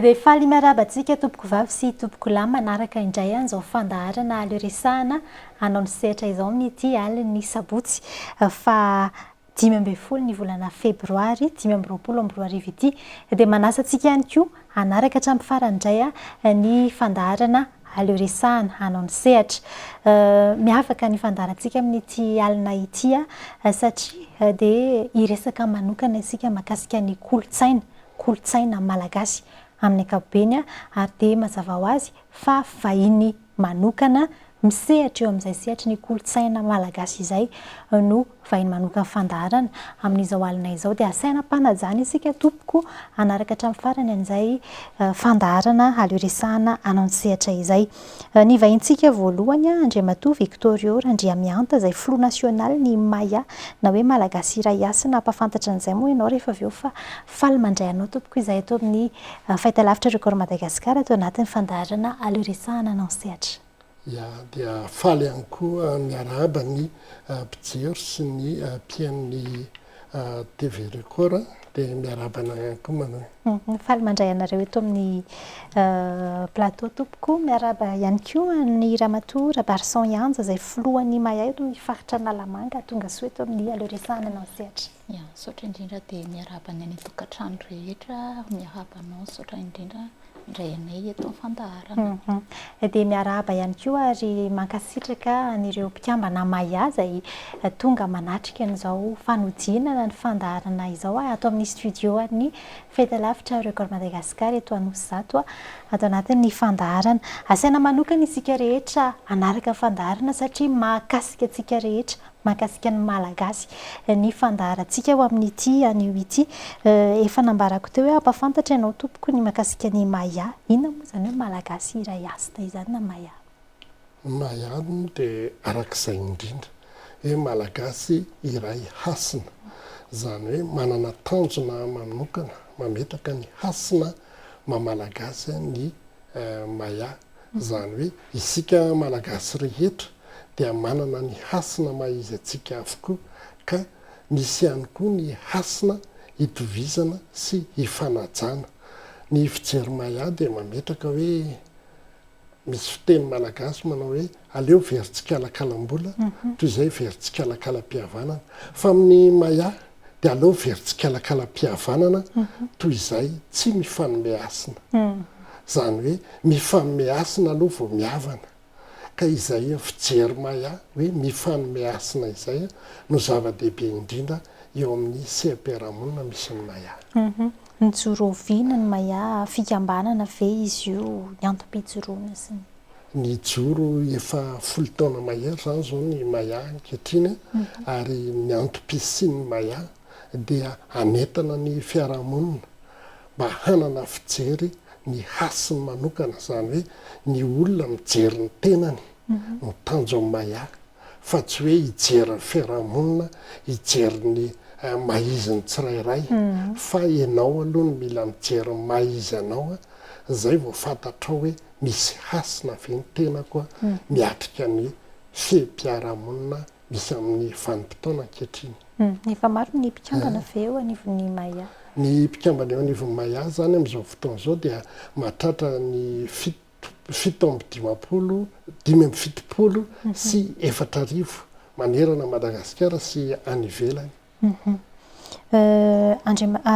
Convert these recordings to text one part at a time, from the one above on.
dia faly miarabantsika tompoko vavy sy tompoko lahy manaraka indray an'izao fandaharana aleoresahana hanao ny sehatra izao amin'ity aliny sabotsy fa 10 ny volana febroary 2024 ity dia manasa antsika ihany koa hanaraka hatramin'ny farany indray ny fandaharana aleoresahana hanao ny sehatra miavaka ny fandaharantsika amin'ity alina ity satria dia hiresaka manokana isika mahakasika ny kolotsaina malagasy amin'ny ankapobeny ary dia mazava ho azy fa vahiny manokana misehatra eo amin'izay sehatra ny kolotsaina malagasy izay no vahiny manokana fandaharana amin'izao alina izao dia asaina mpanajana isika tompoko hanaraka hatramin'ny farany an'izay fandaharana aleoresahana hanao ny sehatra izay ny vahintsika voalohany Andriamatoa Victoria Randriamianta izay filoha nasionaly ny Maya na hoe malagasy iray asy na ampafantatra an'izay moa ianao rehefa avy eo fa faly mandray anao tompoko izay atao amin'ny fahitalavitra record Madagasikara atao anatin'ny fandaharana aleoresahana hanao ny sehatra. Ya dia faly ihany koa miarahaba ny mpijery sy ny mpiain'ny TV record dia miarahaba ihany koa manao. Faly mandray anareo eto amin'ny plateau tompoko miarahaba ihany koa ny Ramatoa Rabarson Yanja izay filohan'ny Maya eto ny faritra Analamanga tonga soa eto amin'ny aleoresahana hanao ny sehatra. Ya saotra indrindra dia miarahaba ny any tokantrano rehetra miarabanao saotra indrindra indray anay eto fandaharana. Dia miarahaba ihany koa ary mankasitraka an'ireo mpikambana Maya izay tonga manatrika an'izao fanodinana ny fandaharana izao atao amin'ny studio ny fahitalavitra record Madagasikara eto Anosizato atao anatin'ny fandaharana asaina manokana isika rehetra hanaraka fandaharana satria mahakasika antsika rehetra mahakasika ny malagasy ny fandaharantsika eo amin'ity anio ity efa nambarako teo hoe ampafantatra ianao tompoko ny mahakasika ny Maya inona moa izany hoe malagasy iray asy izany na Maya? Maya dia arak'izay indrindra hoe malagasy iray hasina izany hoe manana tanjona manokana mametaka ny hasina mamalagasy ny Maya izany hoe isika malagasy rehetra dia manana ny hasina mahizy antsika avokoa ka misy ihany koa ny hasina hitovizana sy hifanajana. Ny fijery Maya dia mametraka hoe misy fiteny malagasy manao hoe aleo verintsikala-kalam-bola toy izay verintsikala-kalam-pihavanana fa amin'ny Maya dia aleo verintsikala-kalam-pihavanana toy izay tsy mifanome hasina. Izany hoe mifanome hasina aloha vao mihavana ka izay fijery Maya hoe mifanome hasina izay no zava-dehibe indrindra eo amin'ny seha-piarahamonina misy ny Maya. Nijoro oviana ny Maya fikambanana ve izy io ny antom-pijoroana sy ny joro efa 10 taona mahery izany izao ny Maya ankehitriny ary ny antom-pisian'ny Maya dia anetana ny fiarahamonina mba hanana fijery ny hasiny manokana izany hoe ny olona mijery ny tenany no tanjo amin'ny Maya fa tsy hoe hijery ny fiarahamonina hijery ny mahiziny tsirairay fa ianao aloha no mila mijery ny mahizy anao izay vao fantatrao hoe misy hasina ve ny tenako miatrika ny fiham-piarahamonina misy amin'ny vanim-potoana ankehitriny. Efa maro ny mpikambana ve eo anivon'ny Maya? Ny mpikambana eo anivon'ny Maya zany amin'izao fotoana izao dia mahatratra ny 770 sy 400 manerana Madagasikara sy any ivelany.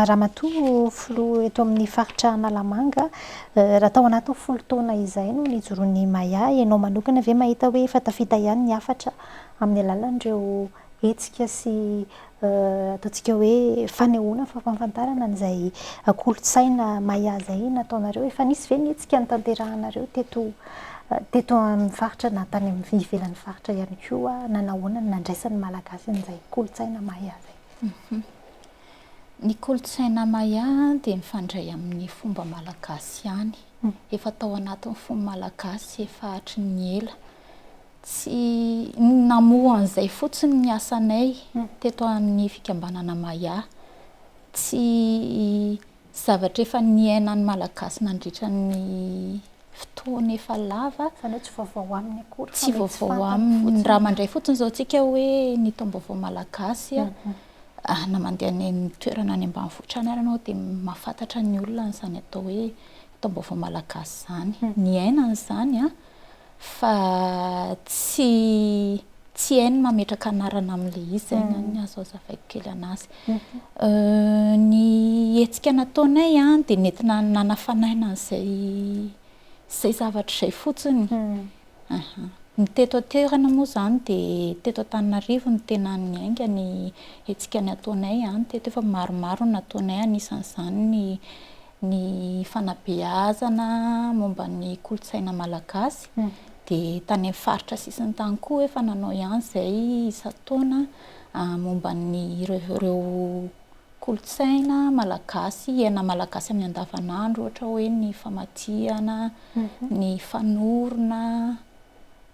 Ramatoa filoha eto amin'ny faritra Analamanga raha tao anatin'ny 10 taona izay no nijoroan'ny Maya ianao manokana ve mahita hoe efa tafita ihany ny hafatra amin'ny alalan'ireo hetsika sy ataontsika hoe fanehoana fampahafantarana an'izay kolotsaina Maya izay nataonareo efa nisy ve ny hetsika nitanterahanareo teto amin'ny faritra na tany amin'ny ivelan'ny faritra ihany koa nanahoana ny nandraisan'ny malagasy an'izay kolotsaina Maya izay? Ny kolotsaina Maya dia mifandray amin'ny fomba malagasy ihany efa tao anatin'ny fomba malagasy efa hatry ny ela tsy namohan'izay fotsiny ny asanay teto amin'ny fikambanana Maya tsy zavatra efa niainan'ny malagasy nandritra ny fotoana efa lava tsy vaovao aminy akory tsy vaovao aminy raha mandray fotsiny izao tsika hoe ny taom-baovao malagasy na mandeha ny toerana any ambanivohitra any ianao dia mahafantatra ny olona n'izany atao hoe taom-baovao malagasy zany ny ainany zany a fa tsy hainy mametraka anarana amin'le izy zay ny azo azavaiko kely anazy. Ny hetsika nataonay a dia nentina nanafanaina izay zavatra izay fotsiny. Ny teto toerana moa zany dia teto Antananarivo ny tena niainga ny hetsika nataonay a. Teto efa maromaro nataonay anisan'izany ny fanabeazana momba ny kolontsaina malagasy. Dia tany amin'ny faritra sisiny tany koa efa nanao ihany izay isa-taona momba ny ireo kolontsaina malagasy, iaina malagasy amin'ny andavanandro, ohatra hoe ny famadihana, ny fanorona,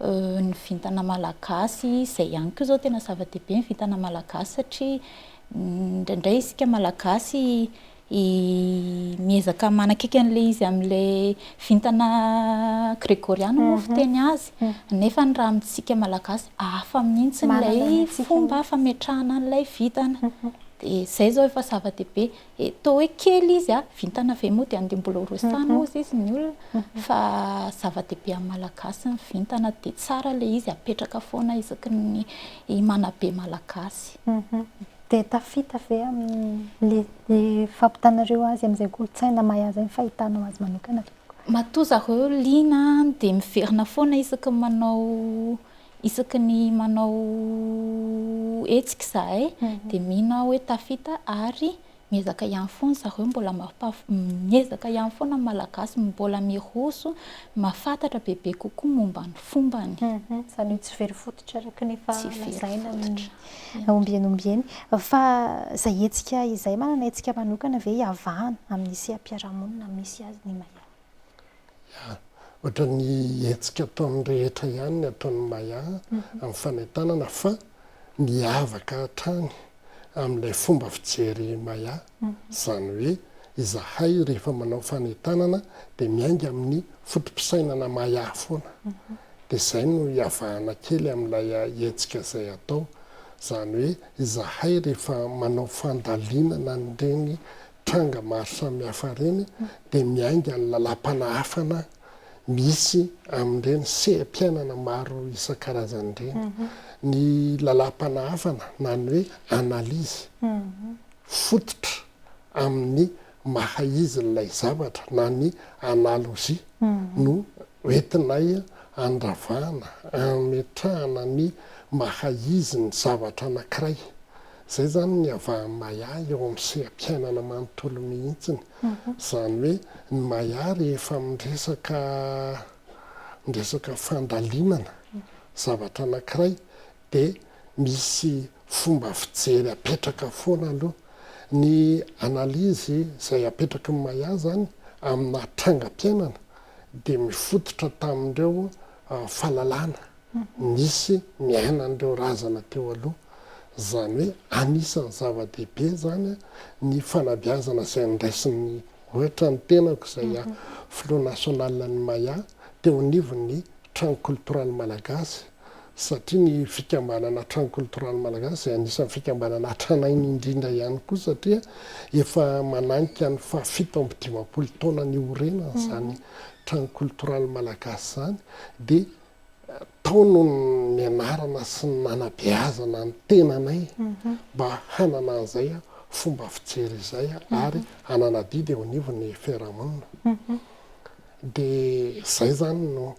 ny vintana malagasy. Izay ihany koa zao tena zava-dehibe ny vintana malagasy satria indraindray isika malagasy miezaka manakaiky an'le izy amin'le vintana gregoriana moa fiteny azy, nefa ny raha amintsika malagasy hafa mihitsy n'ilay fomba fametrahana an'ilay vintana. Dia izay zao efa zava-dehibe. Toa hoe kely izy vintana ve moa dia andeha mbola horesahana ozy izy ny olona, fa zava-dehibe amin'ny malagasy ny vintana dia tsara ilay izy apetraka foana isaky ny manabe malagasy. Dia tafita ve amin'ny fampitanareo azy amin'izay kolontsaina mahaza ny fahitanao azy manokana? Matoa zareo liana dia miverina foana isaky ny manao hetsika izahay dia mihina hoe tafita, ary miezaka ihany foana zareo mbola miezaka ihany foana malagasy mbola miroso mahafantatra bebe kokoa momba ny fombany. Izany hoe tsy very fototra araka ny lazaina ombieny. Fa izay hetsika izay manana hetsika manokana ve hiavahana amin'ny seha-mpiarahamonina misy azy ny Maya? Ohatra ny hetsika ataon'ny rehetra ihany ny ataon'ny Maya amin'ny fanentanana, fa miavaka hatrany amin'ilay fomba fijery Maya. Izany hoe izahay rehefa manao fanentanana dia miainga amin'ny fotom-pisainana Maya foana. Dia izay no hiavahana kely amin'ilay hetsika izay atao. Izany hoe izahay rehefa manao fandalinana n'ireny tranga maro samihafa ireny dia miainga ny lalam-panahafana misy amin'ireny seha-mpiainana maro isan-karazany ireny. Ny lalam-panahafana na ny hoe analizy fototra amin'ny mahaizy n'ilay zavatra na ny analozia no hoentinay andravana, ametrahana ny mahaizy ny zavatra anankiray. Izay zany ny avahan'ny Maya eo amin'ny seha-mpiainana manontolo mihitsiny. Izany hoe ny Maya rehefa miresaka fandalinana zavatra anankiray dia misy fomba fijery apetraka foana aloha. Ny analizy izay apetraky ny Maya zany amina trangam-piainana dia mifototra tamin'ireo fahalalana nisy miainan'ireo razana teo aloha. Izany hoe anisan'ny zava-dehibe zany ny fanabeazana izay niraisin'ny ohatra ny tenako izay Flot National ny Maya teo anivon'ny trano koltoraly malagasy, satria ny fikambanana trano koltoraly malagasy izay anisan'ny fikambanana hatranainy indrindra ihany koa, satria efa mananika ny 7-20 taona ny orena izany trano koltoraly malagasy izany. Dia tao no nianarana sy ny nanabeazana ny tenanay mba hanana an'izay fomba fijery izay ary hananadidy eo anivon'ny fiarahamonina. Dia izay zany no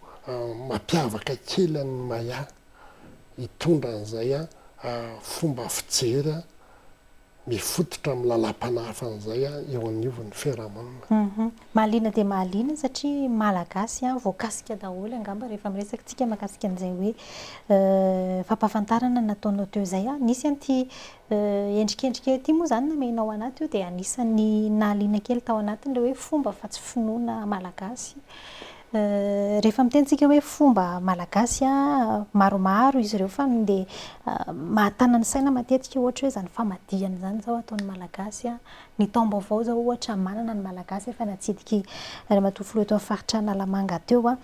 mampiavaka kely ny Maya, hitondra an'izay fomba fijery mifototra amin'ny lalam-panahafan'izay eo anivon'ny fiarahamonina. Mahaliana dia mahaliana satria malagasy voakasika daholo angamba rehefa miresaka tsika mahakasika an'izay hoe fampahafantarana nataonao teo izay. Nisy an'ity endrikendrika ity moa zany namenao anaty io dia anisan'ny nahaliana kely tao anatiny le hoe fomba afa-tsy finoana malagasy. Rehefa mitentsika hoe fomba malagasy maromaro izy ireo, fa dia mahatana ny saina matetika ohatra hoe zany famadihana zany zao ataon'ny malagasy. Ny taom-baovao zao ohatra manana ny malagasy efa natsidiky ramatoa Flot eto amin'ny faritra Analamanga teo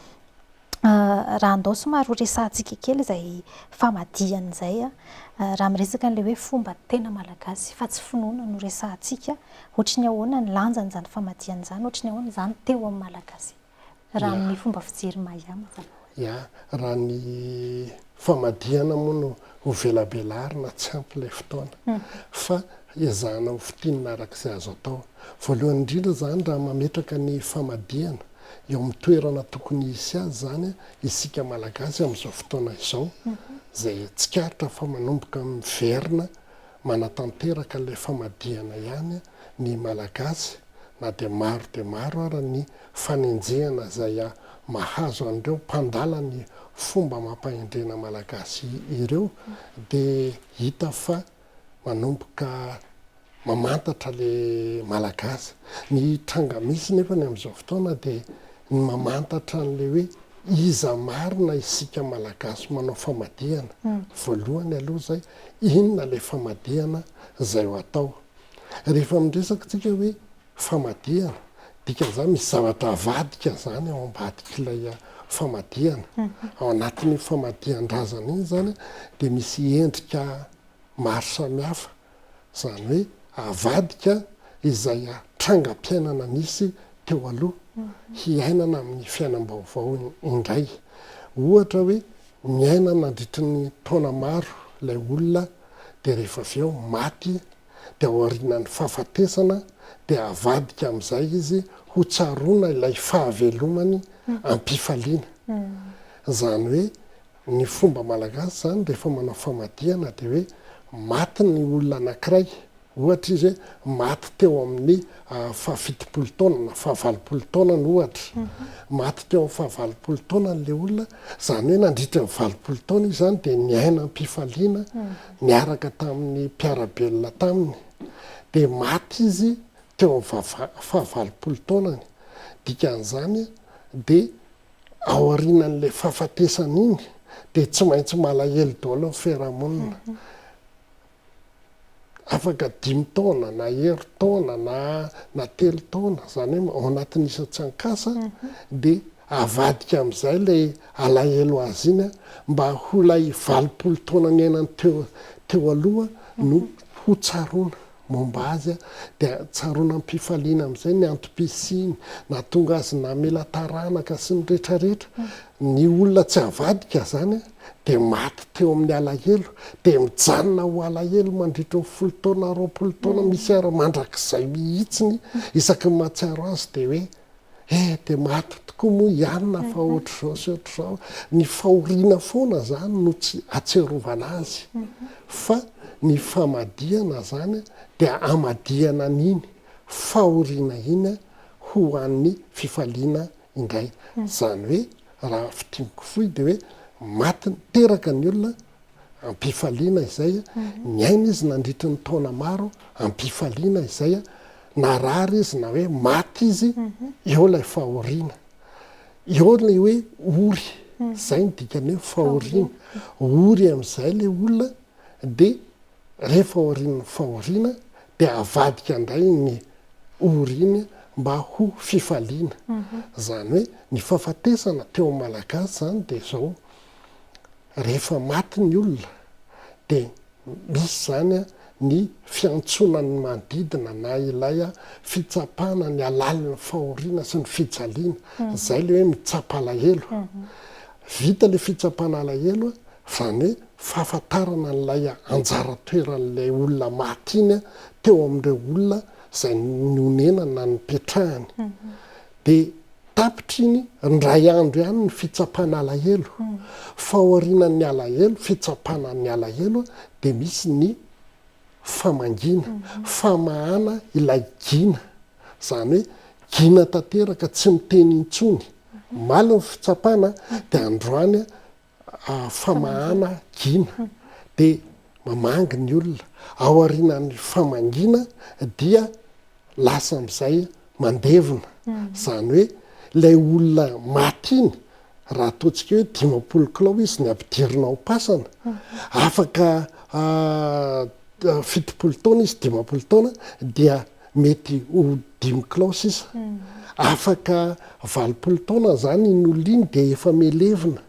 raha andao somary ho resantsika kely izay famadihan'izay raha miresaka n'le hoe fomba tena malagasy fa tsy finoana no resantsika ohatry ny ahoana ny lanjany zany famadihan'izany ohatry ny ahoana zany teo amin'ny malagasy raha ny fomba fijery mahama zany ia raha ny famadihana moa no ho velabelarina tsy ampy ilay fotoana fa ezahana ho fitinina arak'izay azo atao voalohany indrindra zany raha mametraka ny famadihana eo amin'ny toerana tokony hisy azy zany isika malagasy amin'izao fotoana izao zay tsikaritra fa manomboka miverina manatanteraka ilay famadihana ihany ny malagasy na dia maro ara ny fanenjehana zay mahazo an'ireo mpandala ny fomba mampahendrena malagasy ireo dia hita fa manomboka mamantatra le malagasy ny tranga misy nefa ny amin'izao fotoana dia ny mamantatra n'le hoe iza marina isika malagasy manao famadihana voalohany aloha zay inona le famadihana zay ho atao rehefa miresaka tsika hoe famadihana dika zany misy zavatra avadika zany ao ambadik'ilay famadihana ao anatin'ny famadihan-drazana iny zany dia misy endrika maro samihafa zany hoe avadika izay trangam-piainana nisy teo aloha hiainana amin'ny fiainam-baovao indray ohatra hoe miaina nandritry ny taona maro ilay olona dia rehefa avy eo maty dia aorianany fahafatesana dia avadika amin'izay izy ho tsaroana ilay fahavelomany ampifaliana zany hoe ny fomba malagasy zany rehefa manao famadihana dia hoe maty ny olona anankiray ohatra izy hoe maty teo amin'ny fahafitopolo taona na fahavalopolo taona ny ohatra maty teo amin'ny fahavalopolo taona n'le olona zany hoe nandritra ny valopolo taona izy zany dia niaina ampifaliana niaraka tamin'ny mpiarabelona taminy dia maty izy teo amin'ny fahavalopolo taonany dikan'izany dia aorianan'le fahafatesana iny dia tsy maintsy malahelo daholo ny fiarahamonina afaka 5 taona na 2 taona na 3 taona zany hoe ao anatin'ny isa-tsankasa dia avadika amin'izay ilay alahelo azy iny mba ho lay 20 taona ny ainany teo aloha no ho tsaroana momba azy dia tsaroana ampifaliana amin'izay ny antom-pisiny na tonga azy namela taranaka sy ny rehetrarehetra ny olona tsy avadika zany dia maty teo amin'ny alahelo dia mijanona ho alahelo mandritra ny 10 taona 20 taona misy ara mandrakizay mihitsiny isaky ny mahatsiaro azy dia hoe dia maty tokoa moa ianona fa ohatr'izao sy ohatr'izao ny fahoriana foana zany no tsy atserovana azy fa ny famadihana zany dia amadihana n'iny fahoriana iny ho an'ny fifaliana indray zany hoe raha fitimiko foy dia hoe maty teraka ny olona ampifaliana izay ny aina izy nandritra ny taona maro ampifaliana izay na rary izy na hoe maty izy eo ilay fahoriana eo lay hoe ory zay ny dikany hoe fahoriana ory amin'izay le olona dia rehefa aorian'ny fahoriana dia avadika indray ny oriny mba ho fifaliana zany hoe ny fahafatesana teo malagasy zany dia zao rehefa maty ny olona dia misy zany ny fiantsonany manodidina na ilay fitsapana ny alaliny fahoriana sy ny fijaliana zay le hoe mitsapa alahelo vita le fitsapana alahelo zany hoe fahafantarana n'ilay anjara toeran'ilay olona maty iny teo amin'ireo olona zay nonenana na nipetrahany dia tapitra iny ndray andro ihany ny fitsapana alahelo fahorinan'ny alahelo fitsapanan'ny alahelo dia misy ny famangina famahana ilay gina zany hoe gina tanteraka tsy miteny intsony maly ny fitsapana dia androany famahana gina dia mamangy ny olona ao arinan'ny famangina dia lasa amin'izay mandevona zany hoe ilay olona maty iny raha ataontsika hoe 20 kilao izy ny ampidirinao pasana afaka 70 taona izy 20 taona dia mety ho 5 kilao sisa afaka 20 taona zany ny olony dia efa melevina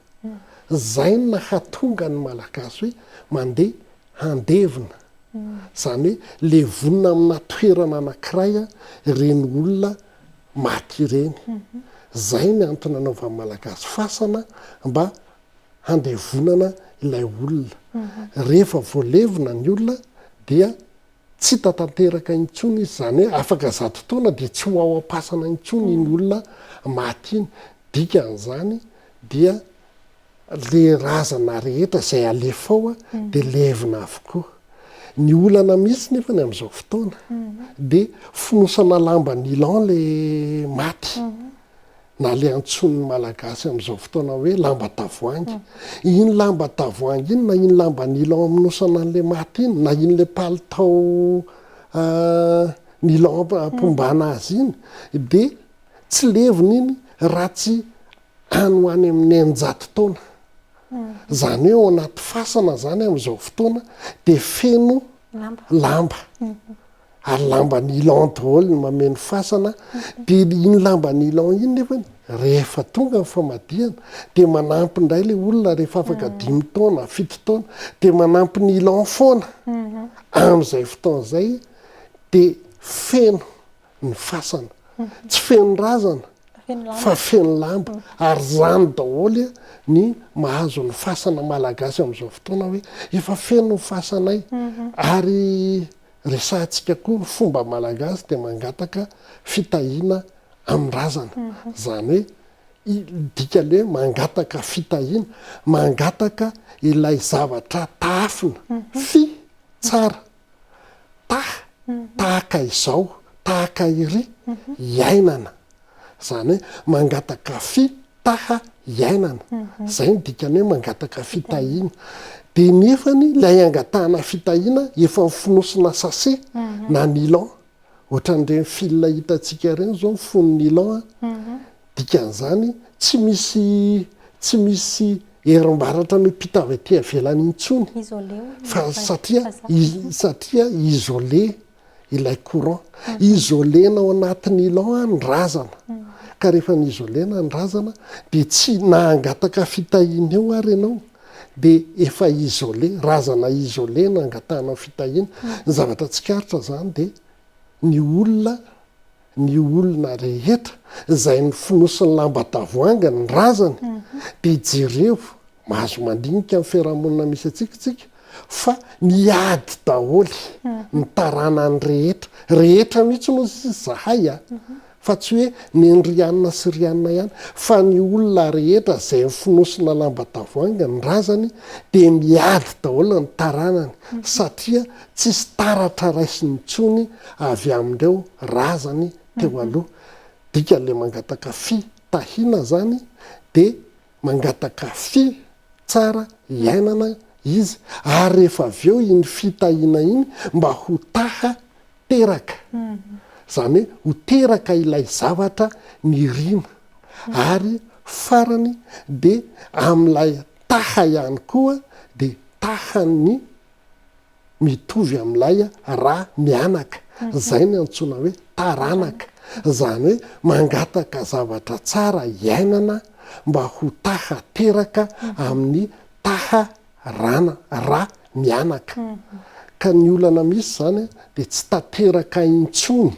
zay no nahatonga ny malagasy hoe mandeha handevina zany hoe le vonina amina toerana anankiray reny olona maty ireny zay ny antony anaovan'ny malagasy fasana mba handevonana ilay olona rehefa voalevina ny olona dia tsy tatanteraka intsony izy zany hoe afaka 100 taona dia tsy ho ao am-pasana intsony iny olona maty iny dikan'izany dia le razana rehetra izay alefao dia levina avokoa ny olana misy nefa ny amin'izao fotoana dia fonosana lamba nilan le maty na le antson'ny malagasy amin'izao fotoana hoe lamba tavoangy iny lamba tavoangy iny na iny lamba nilan aminosana an'le maty iny na iny le palitao nilan ampombana azy iny dia tsy levina iny raha tsy any ho any amin'ny 900 taona zany hoe ao anaty fasana zany amin'izao fotoana dia feno lamba ary lamba nilan daholo ny mameno fasana dia iny lamba nilan iny nefa rehefa tonga ny famadihana dia manampy indray le olona rehefa afaka 5 taona 7 taona dia manampy nilan foana amin'izay fotoana izay dia feno ny fasana tsy feno razana fa feno lamba ary zany daholo ny mahazo ny fasana malagasy amin'izao fotoana hoe efa feno ny fasanay ary resantsika koa ny fomba malagasy dia mangataka fitahiana amin'ny razana zany hoe dikany hoe mangataka fitahiana mangataka ilay zavatra tafina tsara tahaka izao tahaka iry iainana zany hoe mangataka iainana zay ny dikany hoe mangataka fitahiana dia nefany ilay angatahana fitahiana efa mifonosina sase na nilan ohatran'ireny fil hitantsika ireny zao mifono nilan dikan'izany tsy misy herim-baratra mipita avy aty avelany intsony fa satria isolé ilay courant isolena ao anatin'ny nilan ny razana ka rehefa ny isolena ny razana dia tsy nahangataka fitahiana eo ary ianao dia efa isolé razana isolé na angatahana fitahiana ny zavatra tsikaritra zany dia ny olona rehetra izay ny fonosiny lamba tavoanga ny razany dia jereo mahazo mandinika amin'ny fiarahamonina misy atsikatsika fa niady daholy ny taranany rehetra mihitsy moa sy zahay fa tsy hoe ny Rianina sy Rianina ihany fa ny olona rehetra izay mifonosina lamba tavoanga ny razany dia miady daholo ny taranany satria tsisy taratra raisiny intsony avy amin'ireo razany teo aloha dikan'le mangataka fitahiana zany dia mangataka tsara iainana izy ary rehefa avy eo iny fitahiana iny mba ho teraka zany hoe ho teraka ilay zavatra ny rina ary farany dia amin'ilay ihany koa dia tahany mitovy amin'ilay raha mianaka zay ny antsoina hoe taranaka zany hoe mangataka zavatra tsara iainana mba ho teraka amin'ny raha mianaka ka ny olana misy zany dia tsy tateraka intsony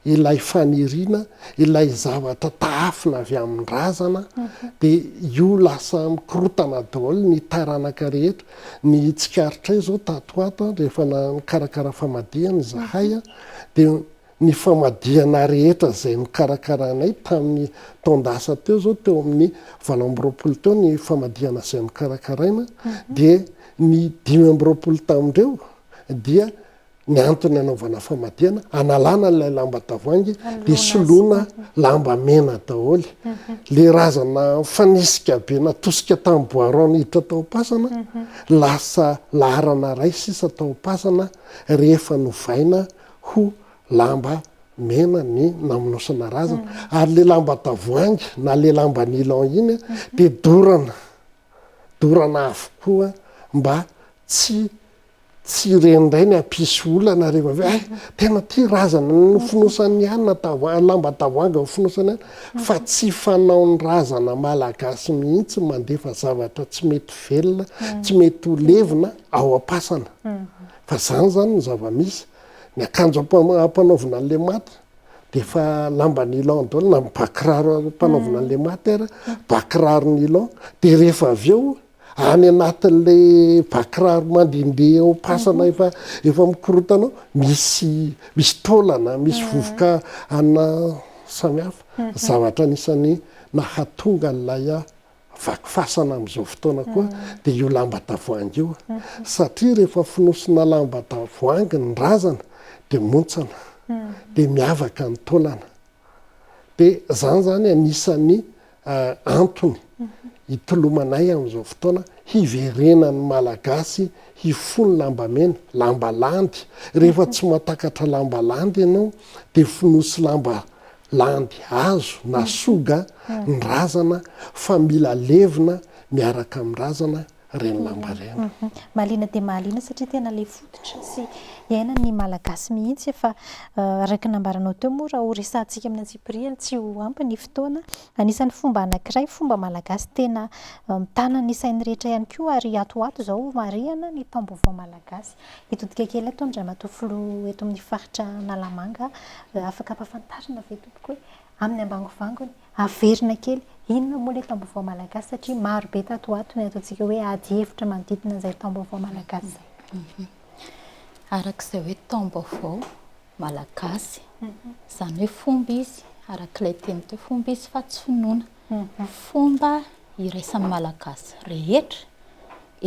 ilay faniriana ilay zavatra taafina avy amin'ny razana dia io lasa mikorotana daholo ny taranaka rehetra ny tsikaritra zao tatoato rehefa nikarakara famadihana zahay dia ny famadihana rehetra izay nikarakaranay tamin'ny taondasa teo zao teo amin'ny 20 teo ny famadihana izay nikarakaraina dia ny 5 tamindreo dia ny antony anaovana famadihana analana n'ilay lamba tavoangy dia soloina lamba mena daholy le razana fanisika be natosika tamin'ny boiron hiditra tao am-pasana lasa laharana ray sisa tao am-pasana rehefa novaina ho lamba mena ny namonosana razana ary le lamba tavoangy na le lamba nilan iny dia dorana avokoa mba tsy tsy renydray ny ampisy olana rehefa ave tena ty razana ny finosany ihany lamba tavoanga ny finosany ihany fa tsy fanao ny razana malagasy mihitsy mandefa zavatra tsy mety velona tsy mety ho levina ao am-pasana fa zany zany ny zava-misy ny akanjo ampanaovina an'le maty de fa lamba nylon daholo na bakiraro ampanaovina an'le maty ara bakiraro nylon de rehefa avy eo any anatin'le bakiraro mandindeha ao pasana efa mikorotanao misy taolana misy vovoka ana samihafa zavatra nisany nahatonga n'lay vakifasana am'izao fotoana koa de io lamba tavoangy io satria rehefa finosina lamba tavoangy ny razana de montsana de miavaka ny taolana de zany zany anisany antony hitolomanay am'izao fotoana hiverenany malagasy hifony lambamena lamba landy rehefa tsy matakatra lamba landy ianao de finosy lamba landy azo na soga ny razana fa mila levina miaraka amin'ny razana reny lamba reny malina de malina satria tena le fototra sy iainany malagasy mihitsy efa araka nambaranao teo moa raha ho resantsika amin'ny antsipiriany tsy ho ampy ny fotoana anisan'ny fomba anankiray fomba malagasy tena mitana ny sainy rehetra ihany koa ary atoato zao mariana ny taom-baovao malagasy itodika kely eto ndray matofolo eto amin'ny faritra Nalamanga afaka ampafantarina ve tompoko hoe amin'ny ambangovangony averina kely inona moa le taom-baovao malagasy satria maro be tatoato ny ataontsika hoe ady hevitra manodidina izay taom-baovao malagasy arak'izay hoe taom-baovao malagasy zany hoe fomba izy arak'ilay teny teo fomba izy fa tsy finoana fomba iraisan'ny malagasy rehetra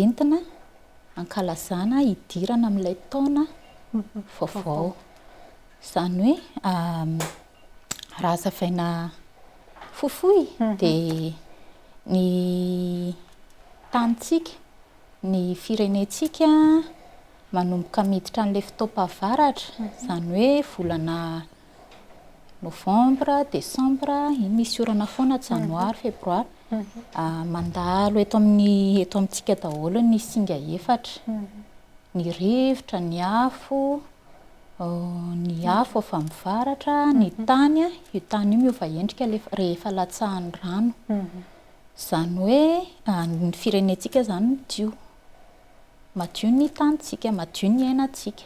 entina ankalazana hidirana amin'ilay taona vaovao zany hoe raha azavaina fofoy de ny tanitsika ny firenetsika manomboka miditra an'le fotoam-pahavaratra zany hoe volana novembre décembre iny misy orana foana janoary febroary mandalo eto amintsika daholo ny singa efatra ny rivotra ny afo efa mivaratra ny tany io tany io miova endrika rehefa latsahan'ny rano zany hoe ny firenetsika zany madio ny tanitsika madio ny ainatsika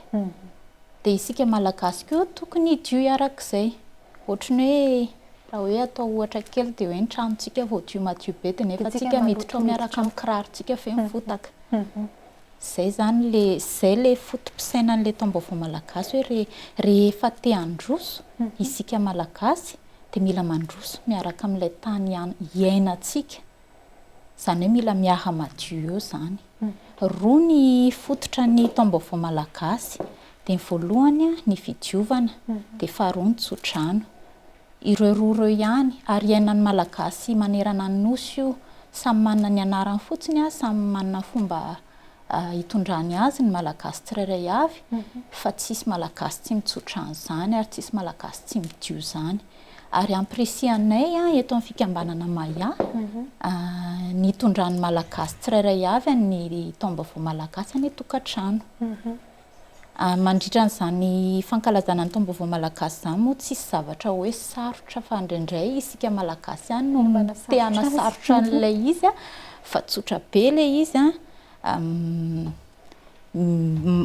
de isika malagasy koa tokony hidio arak'izay ohatrany hoe raha hoe atao ohatra kely de hoe ny tranontsika voadio madio be de nefa tsika miditra miaraka amin'ny kirarontsika fe mivotaka zay zany zay le fotom-pisainan'le taom-baovao malagasy hoe rehefa te handroso isika malagasy de mila mandroso miaraka amin'ilay tany iainatsika zany hoe mila miaha madio eo zany roa ny fototra ny taom-baovao malagasy de ny voalohany ny fidiovana de faharoa ny tsodrano ireo roa ireo ihany ary iainan'ny malagasy manerana ny nosy io samy manana ny anarany fotsiny samy manana fomba hitondrany azy ny malagasy tsirairay avy fa tsisy malagasy tsy mitsodrano zany ary tsisy malagasy tsy midio zany ary ampresianay eto amin'ny fikambanana Maya ny hitondrany malagasy tsirairay avy ny taom-baovao malagasy ny tokantrano mandritra n'izany fankalazana ny taom-baovao malagasy zany moa tsisy zavatra hoe sarotra fa indraindray isika malagasy ihany no te hanasarotra an'ilay izy fa tsotra be le izy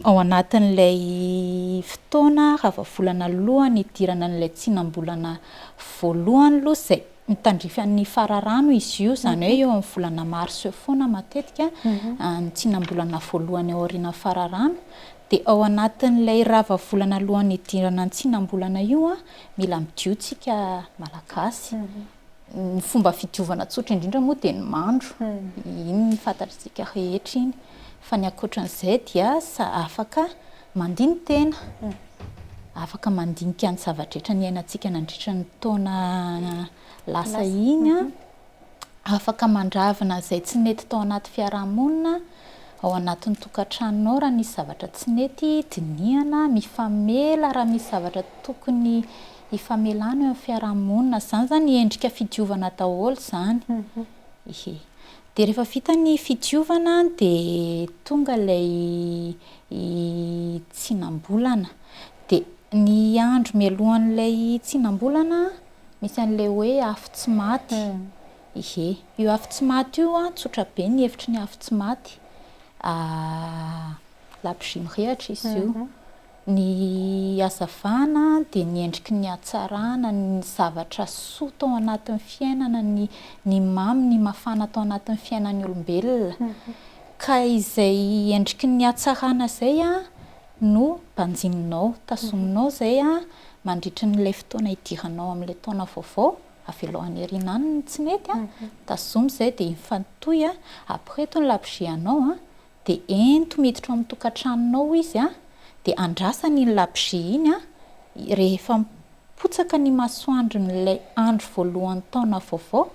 ao anatin'ilay fotoana ravavolana alohany hidirana an'ilay tsinam-bolana voalohany aloha zay mitandrify ny fararano izy io zany hoe eo amin'ny volana mars foana matetika ny tsinam-bolana voalohany ao aoriana fararano de ao anatin'ilay ravavolana alohany hidirana ny tsinam-bolana io mila midiotsika malagasy ny fomba fidiovana tsotra indrindra moa de ny mandro iny ny fantatritsika rehetra iny fa ny akoatran'izay dia afaka mandiny tena afaka mandinika ny zavatra ny ainatsika nandritra ny taona lasa iny afaka mandravina izay tsy nety tao anaty fiarahamonina ao anatin'ny tokantranonao raha misy zavatra tsy nety dinihana mifamela raha misy zavatra tokony hifamelana eo amin'ny fiarahamonina zany endrika fidiovana daholo zany dia rehefa vita ny fidiovana dia tonga ilay tsinam-bolana. Dia ny andro mialohan'ilay tsinam-bolana misy an'ilay hoe afo tsy maty. Ihe, io afo tsy maty io a tsotra be ny hevitry ny afo tsy maty. Labozy mirehatra izy io. Ny hazavana dia ny endriky ny hatsarana, ny zavatra soa tao anatin'ny fiainana, ny mamy, ny mafana tao anatin'ny fiainan'ny olombelona. Ka izay endriky ny hatsarana izay a no mbanjininao, tazominao izay a mandritry n'ilay fotoana idiranao amin'ilay taona vaovao, avelohan'ny herinany ny tsy mety a, tazomy izay dia mifanotoy a, ampireheto ny labozy anao a, dia ento miditra amin'ny tokantranonao izy a, dia andrasany iny labozy iny a, rehefa mipotsaka ny masoandro n'ilay andro voalohan'ny taona vaovao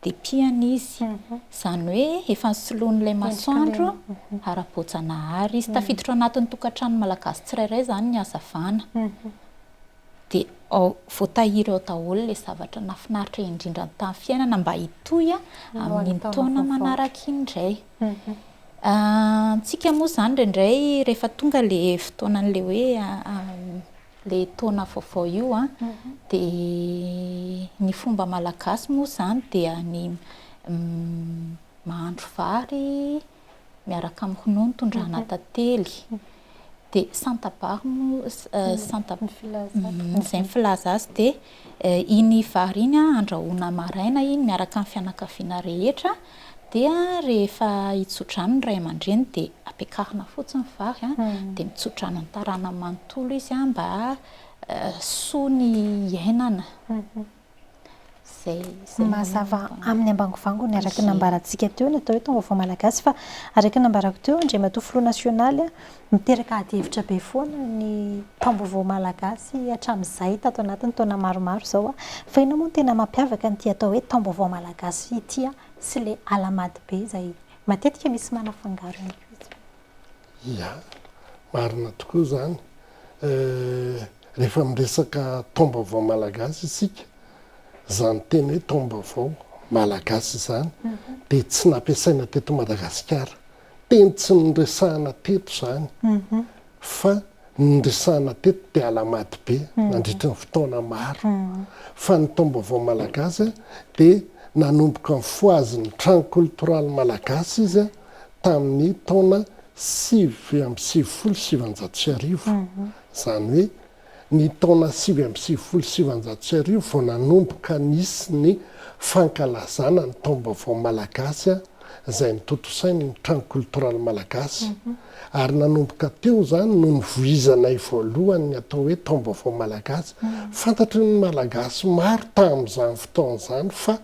dia piana izy. Izany hoe efa nisoloan'ilay masoandro ara-boajanahary izy. Tafiditra anatin'ny tokantrano malagasy tsirairay izany ny hazavana. Dia voatahiry ao daholo ilay zavatra nafinaritra indrindra tamin'ny fiainana mba hitohy amin'ny taona manaraka indray. Tsika moa izany indraindray rehefa tonga ilay fotoanan'ilay hoe ilay taona vaovao io a, dia ny fomba malagasy moa izany dia ny mahandro vary miaraka amin'ny ronono tondrahana tantely. Dia santabary moa izay ny filaza azy dia iny vary iny andrahoina maraina iny miaraka amin'ny fianakaviana rehetra. Dia rehefa hitsodrano ny ray aman-dreny dia ampiakarina fotsiny vary dia mitsodrano an-tarana manontolo izy mba soa ny iainana. Mazava amin'ny ambangovanga ny araka nambarantsika teo ny atao hoe taom-baovao malagasy, fa araka nambarako teo Andriamatoa Filoha Nasionaly miteraka ady hevitra be foana ny taom-baovao malagasy hatramin'izay tato anatin'ny taona maromaro izao fa ino moa tena mampiavaka n'ity atao hoe taom-baovao malagasy ity sy ilay alamady be izay matetika misy manafangaro ny ia marina tokoa izany. Rehefa miresaka taom-baovao malagasy isika, izany teny hoe taom-baovao malagasy izany dia tsy nampiasaina teto Madagasikara. Teny tsy niresahana teto izany fa niresahana teto dia alamady be nandritra ny fotoana maro. Fa ny taom-baovao malagasy dia nanomboka ny foazin'ny trano koltoraly malagasy izy tamin'ny taona 750 izany hoe ny taona 750 vao nanomboka nisy ny fankalazana ny taom-baovao malagasy izay notontosainy ny trano koltoraly malagasy. Ary nanomboka teo izany no nivoizanay voalohany ny atao hoe taom-baovao malagasy. Fantatry ny malagasy maro tamin'izany fotoana izany fa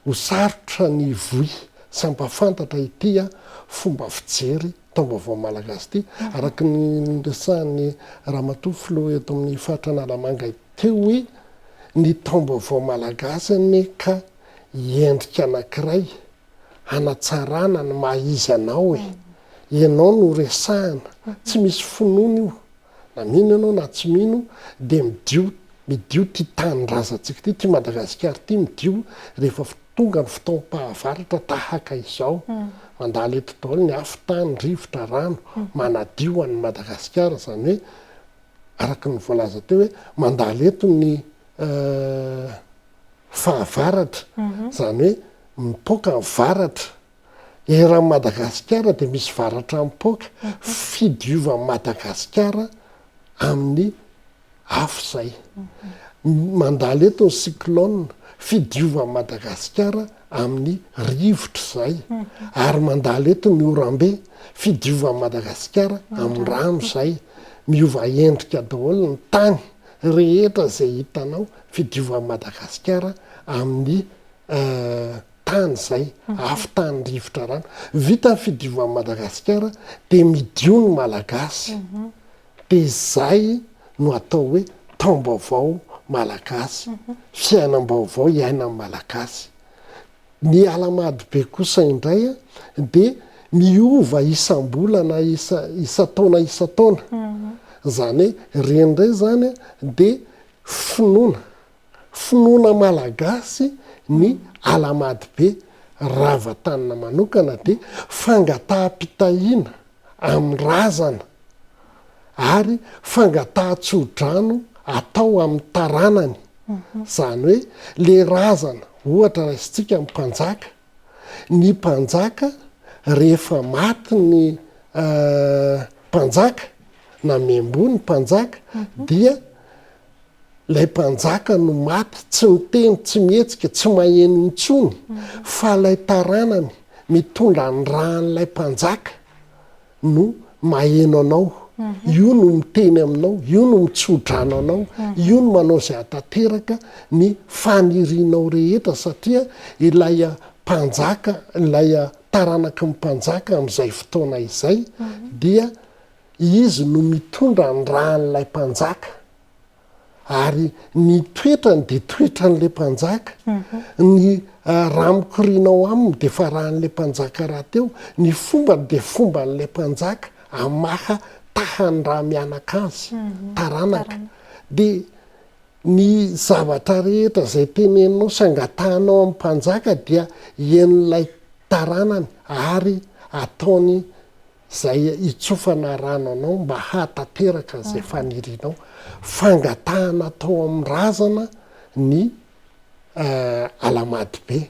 ho sarotra ny voy sy ampafantatra ity fomba fijery taom-baovao malagasy ity. Araka ny resahan'ny Ramatoa Filoha eto amin'ny faritra Analamanga teo hoe ny taom-baovao malagasy ka endrika anankiray hanatsarana ny maha-izy anao ianao no resahana, tsy misy finoana io, na mino ianao na tsy mino dia midio ty tanindrazantsika ty, ty Madagasikara ty midio rehefa tonga ny fotoam-pahavaratra tahaka izao. Mandala eto daholo ny afo-tany, rivotra, rano manadio an'ny Madagasikara, izany hoe araka ny voalaza teo hoe mandala eto ny fahavaratra, izany hoe mipoaka ny varatra. Eran'ny Madagasikara dia misy varatra mipoaka, fidiovan'ny Madagasikara amin'ny afo izay. Mandala eto ny cyclone, fidiovan'ny Madagasikara amin'ny rivotra izay. Ary mandala eto ny oram-be, fidiovan'ny Madagasikara amin'ny rano izay. Miova endrika daholo ny tany rehetra izay hitanao, fidiovan'ny Madagasikara amin'ny tany izay, afo-tany, rivotra, rano. Vita ny fidiovan'ny Madagasikara dia midio ny malagasy. Dia izay no atao hoe taom-baovao malagasy, fiainam-baovao iainan'ny malagasy. Ny alamady be kosa indray dia miova isam-bolana, isa-taona isa-taona. Izany hoe reny indray izany dia finoana malagasy ny alamady be ravatanana manokana dia fangataham-pitahiana amin'ny razana ary fangatahan-tsodrano atao amin'ny taranany. Zany hoe le razana ohatra raisitsika amin'ny mpanjaka, ny mpanjaka rehefa maty ny mpanjaka na membony mpanjaka dia lay mpanjaka no maty tsy miteny tsy mihetsika tsy maheno intsony fa lay taranany mitondra ny rahan'lay mpanjaka no maheno anao. Io no miteny aminao, io no mitsodrano anao, io no manao izay hatateraka ny fanirianao rehetra satria ilay mpanjaka, ilay taranaka ny mpanjaka amin'izay fotoana izay dia izy no mitondra ny rahan'ilay mpanjaka ary ny toetrany dia toetran'ilay mpanjaka. Ny raha mikorianao aminy dia fa rahan'ilay mpanjaka raha teo, ny fombany dia fomban'ilay mpanjaka amaha tahany raha mianaka azy taranaka. Dia ny zavatra rehetra izay teneninao sangatahanao amin'ny mpanjaka dia en'ilay taranany ary ataony izay itsofana rano anao mba hatateraka izay fanirianao. Fangatahana atao amin'ny razana ny alamady be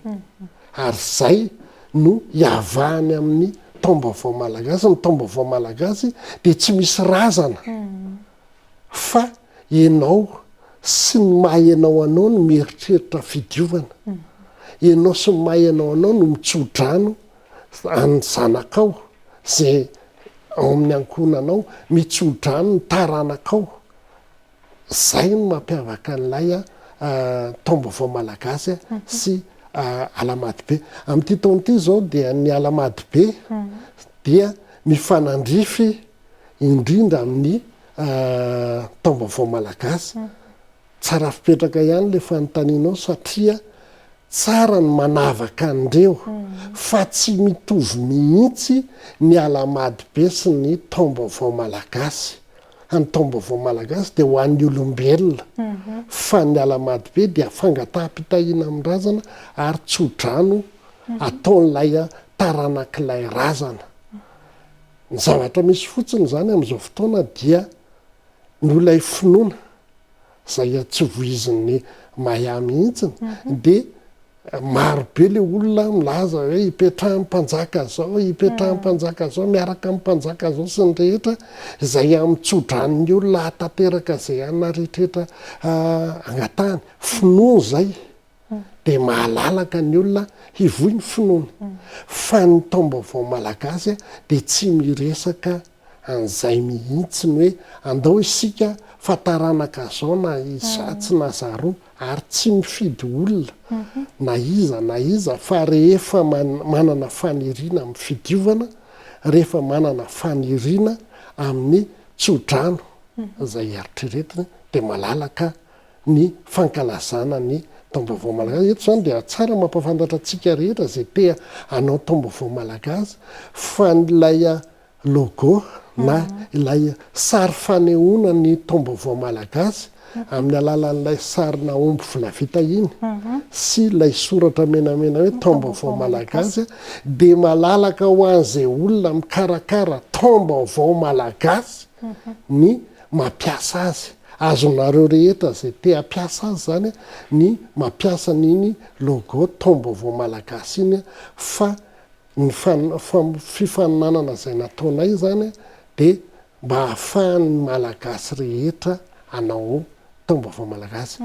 ary izay no iavahany amin'ny taom-baovao malagasy. Ny taom-baovao malagasy dia tsy misy razana fa ianao sy ny maha ianao anao no mieritreritra fidiovana, ianao sy ny maha ianao anao no mitsodrano any zanakao zay ao amin'ny ankonanao, mitsodrano ny taranakao. Zay no mampiavaka an'ilay taom-baovao malagasy sy alamady be. Amin'ity taon'ity zao dia ny alamady be dia mifanandrify indrindra amin'ny taom-baovao malagasy. Tsara fipetraka ihany le fanontanianao satria tsara ny manavaka andreo fa tsy mitovy mihitsy ny alamady be sy ny taom-baovao malagasy. Ny taom-baovao malagasy dia ho an'ny olombelona fa ny alamady be dia fangataha-pitahiana amin'ny razana ary tsodrano ataon'ilay taranak'ilay razana. Ny zavatra misy fotsiny zany amin'izao fotoana dia no ilay finoana izay tsy voizin'ny Maya mihitsiny dia marobe le olona milaza hoe hipetrahan'ny mpanjaka zao, hipetrahan'ny mpanjaka zao, miaraka amin'ny mpanjaka zao sy ny rehetra izay amin'ny tsodran'ny olona hatateraka izay anona rehetrarehetra angatahany. Finoana zay dia mahalalaka ny olona hivohy ny finoana. Fa ny taom-baovao malagasy dia tsy miresaka an'izay mihitsiny hoe andao isika fa taranaka zao na izatsy na zaroa ary tsy mifidy olona na iza fa rehefa manana faniriana amin'ny fidiovana, rehefa manana faniriana amin'ny tsodrano izay eritreretina dia malalaka ny fankalazana ny taom-baovao malagasy. Eto zany dia tsara mampafantatra antsika rehetra izay te hanao taom-baovao malagasy fa nylay logo na ilay sary fanehoana ny taom-baovao malagasy amin'ny alalan'ilay sarina omby volavita iny sy ilay soratra menamena hoe taom-baovao malagasy dia malalaka ho an'izay olona mikarakara taom-baovao malagasy ny mampiasa azy. Azonareo rehetra izay te hampiasa azy zany ny mampiasa n'iny logo taom-baovao malagasy iny fa ny fifaninanana izay nataonay zany dia mba hahafahan'ny malagasy rehetra hanao taom-baovao malagasy.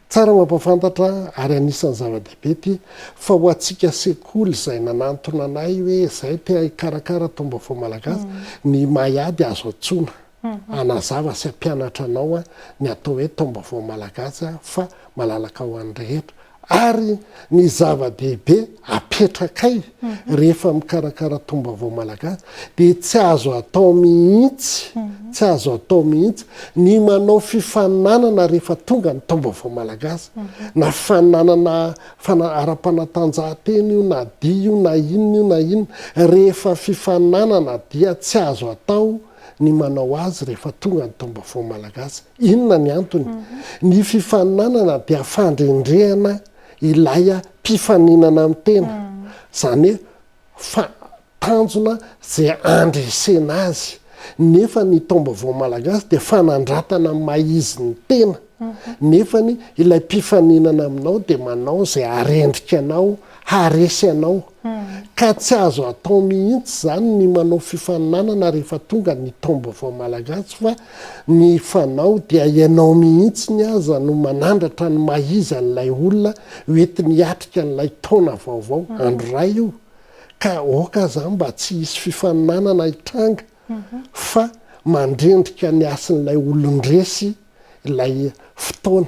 Tsara mampafantatra ary anisan'ny zava-dehibe ty fa ho antsika sekoly izay nanantona anay hoe izay te hikarakara taom-baovao malagasy ny maiady azo antsoina anazava sy ampianatra anao ny atao hoe taom-baovao malagasy fa malalaka ho an'ny rehetra. Ary ny zava-dehibe apetrakay rehefa mikarakara taom-baovao malagasy dia tsy azo atao mihitsy ny manao fifaninanana rehefa tonga ny taom-baovao malagasy na fifaninanana ara-panatanjahantena io na dia io na inona rehefa fifaninanana dia tsy azo atao ny manao azy rehefa tonga ny taom-baovao malagasy. Inona ny antony? Ny fifaninanana dia fandrendrehana ilay mpifaninana amin'ny tena zany hoe fa tanjona zay andresena azy nefa ny taombavao malagasy dia fanandratana maizy ny tena nefany ilay mpifaninana aminao dia manao zay arendrika anao haresy anao ka tsy azo atao mihitsy zany ny manao fifaninanana rehefa tonga ny taombavao malagasy fa ny fanao dia ianao mihitsy ny aza no manandratra ny maizy an'ilay olona hoentiny atrika n'ilay taona vaovao andro ray io ka oka zany mba tsy hisy fifaninanana hitranga fa mandrendrika ny asin'ilay olondresy ilay fotoana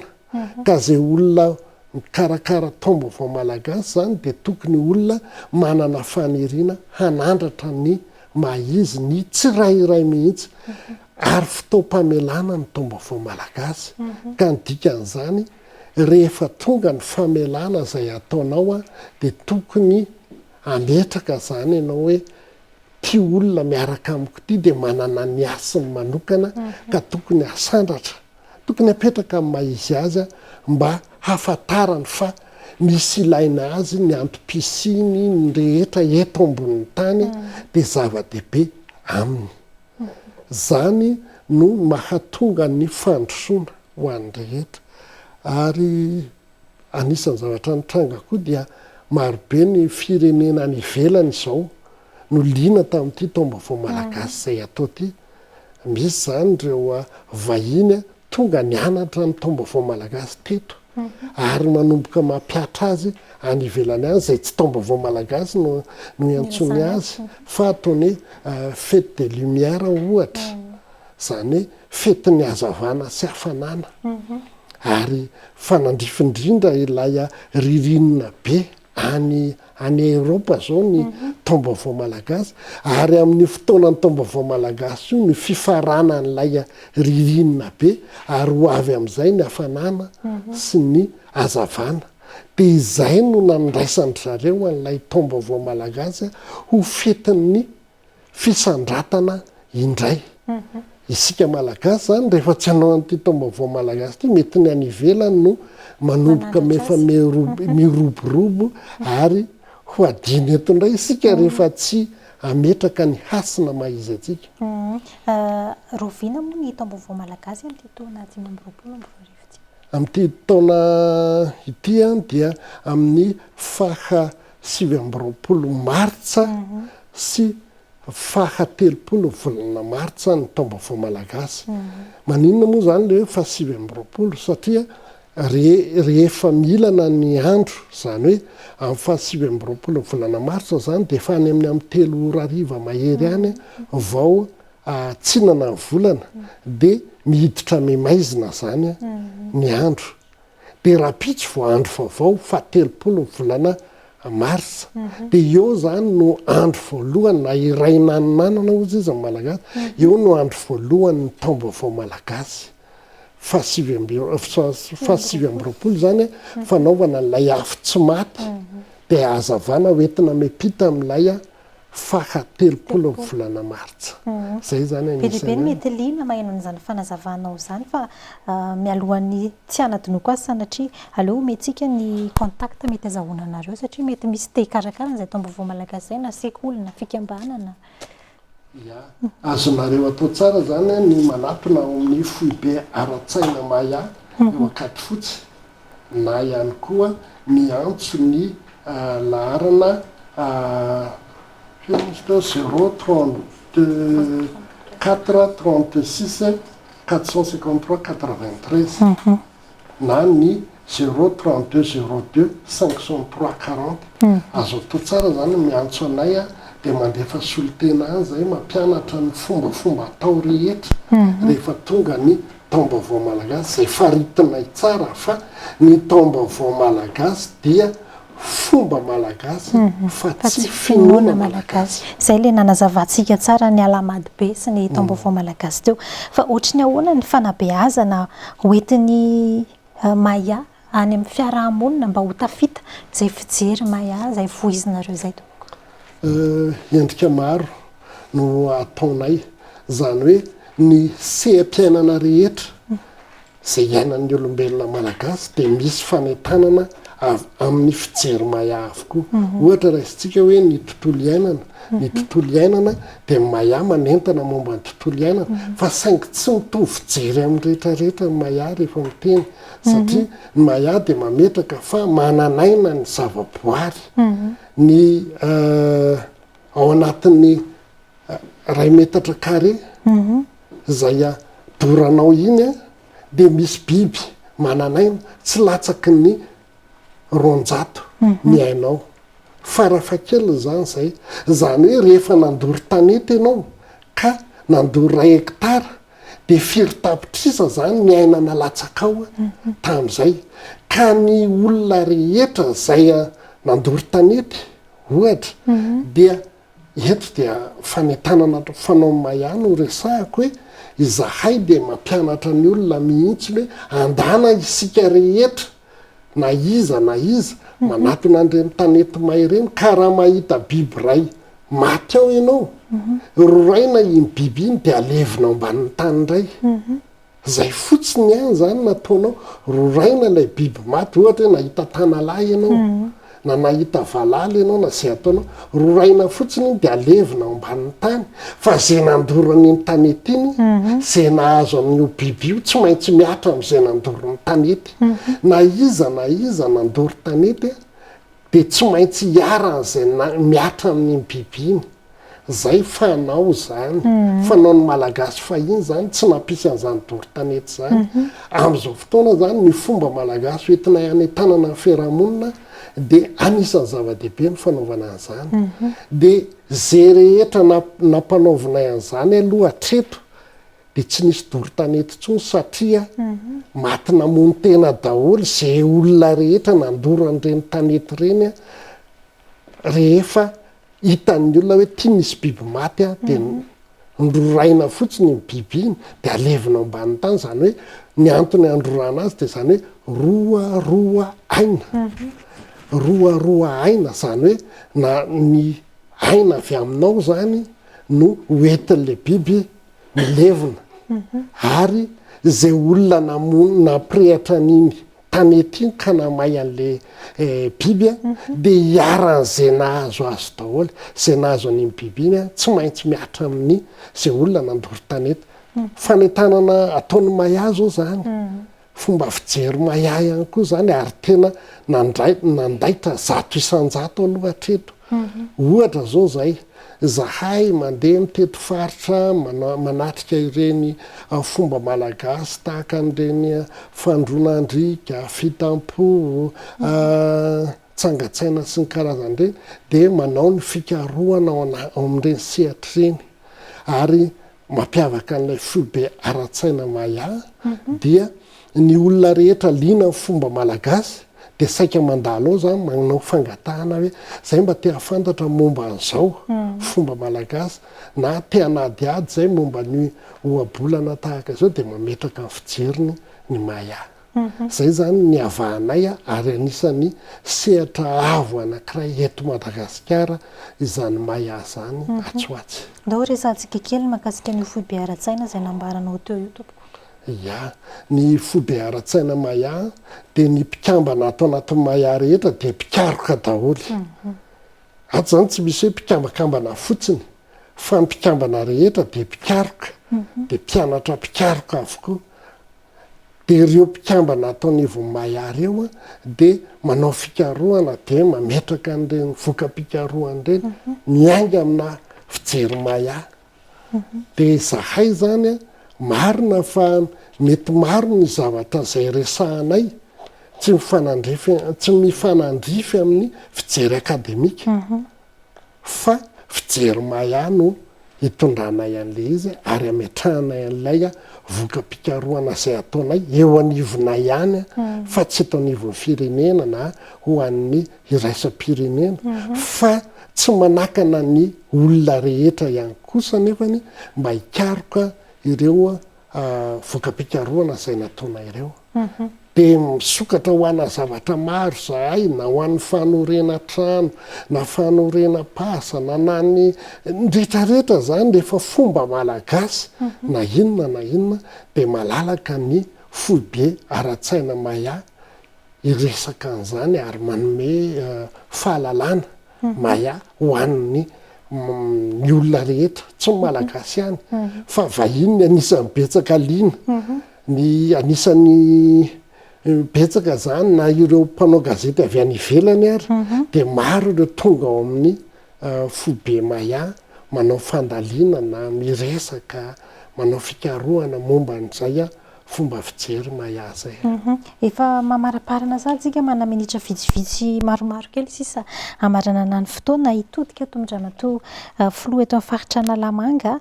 ka zay olona mikarakara taombavao malagasy zany dia tokony olona manana faniriana hanandratra ny maizy ny tsirairay mihitsy ary fotoam-pamelana ny taombavao malagasy ka ny dikan'izany rehefa tonga ny famelana zay ataonao dia tokony ametraka zany ianao hoe ty olona miaraka amiko ty dia manana ny asiny manokana ka tokony asandratra tokony apetraka amin'ny maizy azy mba hafatarany fa misy ilaina azy ny antom-pisiny ny rehetra eto ambonin'ny tany dia zava-dehibe aminy zany no mahatonga ny fandrosoana ho an'ny rehetra ary anisan'ny zavatra nitranga koa dia marobe ny firenena ny ivelany izao no liana tamin'ity taombavao malagasy zay atao ty misy zany reo vahiny tonga nianatra ny taombavao malagasy teto ary manomboka mampiatra azy any ivelany any zay tsy taombavao malagasy no iantsony azy fa ataony hoe fête de lumière ohatra zany hoe fety ny hazavana sy hafanana ary fanandrifindrindra ilay ririnina be any Eropa zao ny taombavao malagasy ary amin'ny fotoanany taombavao malagasy io ny fifarana n'ilay ririnina be ary ho avy amin'izay ny hafanana sy ny hazavana dia izay no nandraisandry zareo an'ilay taombavao malagasy ho fetin'ny fisandratana indray isika malagasy zany rehefa tsy hanao an'ity taombavao malagasy ty mety ny any ivelany no manomboka mefa miroborobo ary ho adiny eto indray isika rehefa tsy ametraka ny hasina maizy atsika rovina moa ny taombavao malagasy amin'ity taona 2024 amin'ity taona ity dia amin'ny faha 20 martsa sy faha 30 volana martsa ny taombavao malagasy maninona moa zany le hoe faha 20 satria rehefa milana ny andro zany hoe amin'ny faha 20 volana martsa zany dia efa any amin'ny 3 ora ariva mahery any vao tsinana ny volana dia miditra memaizina zany ny andro dia raha pitsy vao andro vaovao faha 30 volana marsa dia eo zany no andro voalohany na iray nanonanana ozy izy malagasy eo no andro voalohany ny taombavao malagasy faha 20 zany fanaovana n'ilay afo tsy maty dia hazavana hoentina mipita amin'ilay faha 30 volana martsa zay zany bebe mety liana maheno an'izany fanazavanao zany fa mialohan'ny tsy anadinoko azy sanatria aleo metsika ny contact mety azahoana anareo satria mety misy te hikarakara n'izay taombavao malagasy zay na sekoly na fikambanana azonareo atao tsara zany ny manatona ao amin'ny foibe ara-tsaina maya eo akaty fotsy na ihany koa ny antso ny laharana 032 436 453 na ny 032 02 503 40 azo atao tsara zany miantso anay dia mandefa solotena any zay mampianatra ny fombafomba atao rehetra rehefa tonga ny taombavao malagasy zay faritinay tsara fa ny taombavao malagasy dia fomba malagasy fa tsy finoana malagasy zay le nanazavatsika tsara ny alamady be sy ny taombavao malagasy teo fa ohatry ny ahoana ny fanabeazana hoentiny maya any amin'ny fiarahamonina mba ho tafita zay fijery maya zay voizinareo zay endrika maro no ataonay zany hoe ny sehampiainana rehetra zay iainan'ny olombelona malagasy dia misy fanentanana amin'ny fijery maya avokoa. Ohatra raisitsika hoe ny tontolo iainana, ny tontolo iainana dia maya manentana momba ny tontolo iainana, fa saingy tsy mitovy fijery amin'ny rehetrarehetra ny maya rehefa miteny, satria ny maya dia mametraka fa mananaina ny zavaboary. Ny ao anatin'ny 2 metatra carré zay doranao iny dia misy biby mananaina tsy latsaky ny 200 miainao. Farafakely zany zay, zany hoe rehefa nandory tanety ianao ka nandory 1 hektara dia 4 tapitrisa zany miainana latsakao tamin'izay. Ka ny olona rehetra zay nandory tanety ohatra dia eto dia fanentanana fanao maya no resahako hoe izahay dia mampianatra ny olona mihitsy hoe andana isika rehetra na iza manatona an'ireny tanety may ireny, ka raha mahita biby ray maty ao ianao, roraina iny biby iny dia alevinao ambanin'ny tany indray. Zay fotsiny ihany zany nataonao, roraina ilay biby maty. Ohatra hoe nahita tanalahy ianao na nahita valaly ianao na zay ataonao, roraina fotsiny iny dia alevinao ambanin'ny tany. Fa zay nandorany iny tanety iny, zay nahazo amin'io biby io tsy maintsy miatra amin'izay nandorony tanety. Na iza nandory tanety dia tsy maintsy hiaran'izay miatra amin'iny biby iny. Zay fanao zany, fanao ny malagasy fahiny zany tsy nampisy an'izany dory tanety zany. Amin'izao fotoana zany ny fomba malagasy hoentina hanentanana ny fiarahamonina dia anisan'ny zava-dehibe ny fanaovana an'izany. Dia zay rehetra nampanaovinay an'izany aloha hatreto dia tsy nisy dory tanety intsony, satria maty namono tena daholo zay olona rehetra nandoro an'ireny tanety ireny rehefa hitan'ny olona hoe tia misy biby maty dia ndroraina fotsiny ny biby iny dia alevinao ambanin'ny tany. Zany hoe ny antony androrana azy dia zany hoe roa aina, zany hoe na ny aina avy aminao zany no hoentin'le biby milevina. Ary zay olona nampirehatra n'iny tanety iny ka namay an'le biby dia hiaran'izay nahazo azy daholo. Zay nahazo an'iny biby iny tsy maintsy miatra amin'ny zay olona nandory tanety. Fanentanana ataon'ny maya zao zany, fomba fijery maya ihany koa zany, ary tena nandaitra 100 aloha hatreto. Ohatra zao zay, zahay mandeha miteto faritra manatrika ireny fomba malagasy tahaka an'ireny fandronandrika, fitampo, tsangatsaina sy ny karazan'ireny, dia manao ny fikarohana ao amin'ireny sehatra ireny. Ary mampiavaka an'ilay foibe ara-tsaina maya dia ny olona rehetra liana fomba malagasy dia saika mandalo ao zany manao fangatahana hoe zay mba te hafantatra momba an'izao fomba malagasy, na te hanadiady zay momba ny ohabolana tahaka izao, dia mametraka ny fijeriny ny maya. Zay zany ny havahanay ary anisan'ny sehatra avo anankiray eto Madagasikara izany maya zany atsoatsy. Ndao resantsika kely mahakasika ny foibe ara-tsaina izay nambaranao teo io tompoko. Ya, ny foibe ara-tsaina maya dia ny mpikambana atao anatin'ny maya rehetra dia mpikaroka daholo. Ato zany tsy misy hoe mpikambakambana fotsiny, fa ny mpikambana rehetra dia mpikaroka, dia mpianatra mpikaroka avokoa. Dia ireo mpikambana ataon'ivon'ny maya ireo dia manao fikarohana dia mametraka an'ireny voka-pikarohana ireny miainga amina fijery maya. Dia zahay zany marina fa mety maro ny zavatra izay resahanay tsy mifanandrify amin'ny fijery akademika, fa fijery maya no hitondranay an'le izy ary ametrahanay an'ilay voka-pikarohana izay ataonay eo anivonay ihany fa tsy eto anivon'ny firenena na ho an'ny iraisam-pirenena, fa tsy manakana ny olona rehetra ihany kosa nefany mba hikaroka ireo voka-pikarohana izay nataonay ireo. Dia misokatra ho ana zavatra maro zahay, na ho an'ny fanorena trano na fanorena pasa na ny rehetrarehetra zany rehefa fomba malagasy na inona dia malalaka ny foibe ara-tsaina maya iresaka an'izany ary manome fahalalana maya hoan'ny ny olona rehetra tsy malagasy ihany fa vahiny anisan'ny betsaka liana ny anisan'ny betsaka zany na ireo mpanao gazety avy any ivelany ary dia maro ireo tonga ao amin'ny foibe maya manao fandaliana na miresaka manao fikarohana momba an'izay fomba fijery maya zay. Efa mamaraparana zany tsika mana minitra vitsivitsy maromaro kely sisa amarana ny fotoana hitodika tombondramatoa filoha eto amin'ny faritra Analamanga.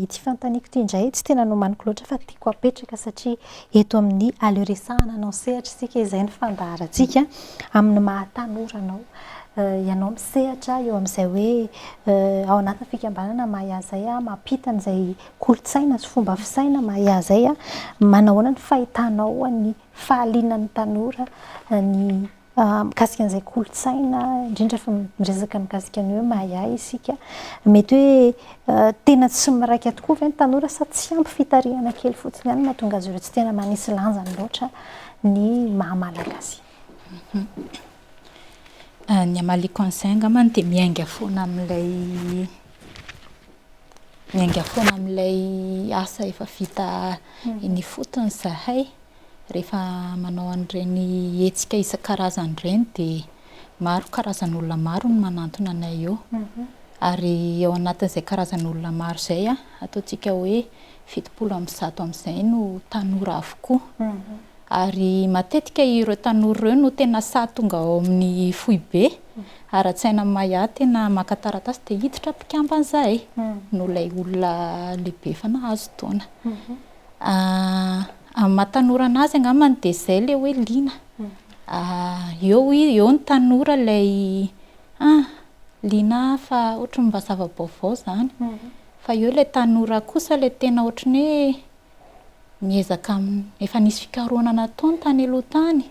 Ity fanontaniako ity indray tsy tena nomaniko loatra fa tiako apetraka satria eto amin'ny aleoresahana anao sehatra sika izay ny fandaharantsika amin'ny mahatanora anao. Ianao misehatra eo amin'izay hoe ao anatin'ny fikambanana maya zay mampita an'izay kolotsaina sy fomba fisaina maya zay manahoana ny fahitanao ny fahalinan'ny tanora ny mikasika an'izay kolotsaina indrindra fa miresaka mikasika ny hoe maya isika mety hoe tena tsy miraika tokoa ve ny tanora sa tsy ampy fitarihana kely fotsiny ihany mahatonga azy ireo tsy tena manisy lanjany loatra ny mahamalagasy. Ny amaliko an'izay angambany dia miainga foana amin'ilay asa efa vita ny fotony zahay rehefa manao an'ireny hetsika isan-karazany ireny dia maro karazan'olona maro no manantona anay eo ary eo anatin'izay karazan'olona maro izay ataontsika hoe 70 amby 100 amin'izay no tanora avokoa. Ary matetika ireo tanora ireo no tena sa tonga ao amin'ny foibe ara-tsaina maya tena maka taratasy dia hiditra mpikamban'izay no ilay olona lehibe efa nahazo taona. Amin'ny mahatanora anazy angambany dia izay ilay hoe liana. Eo ny tanora ilay liana fa ohatry mba zava-baovao zany fa eo ilay tanora kosa ilay tena ohatry hoe miezaka efa nisy fikarohana nataony tany aloha tany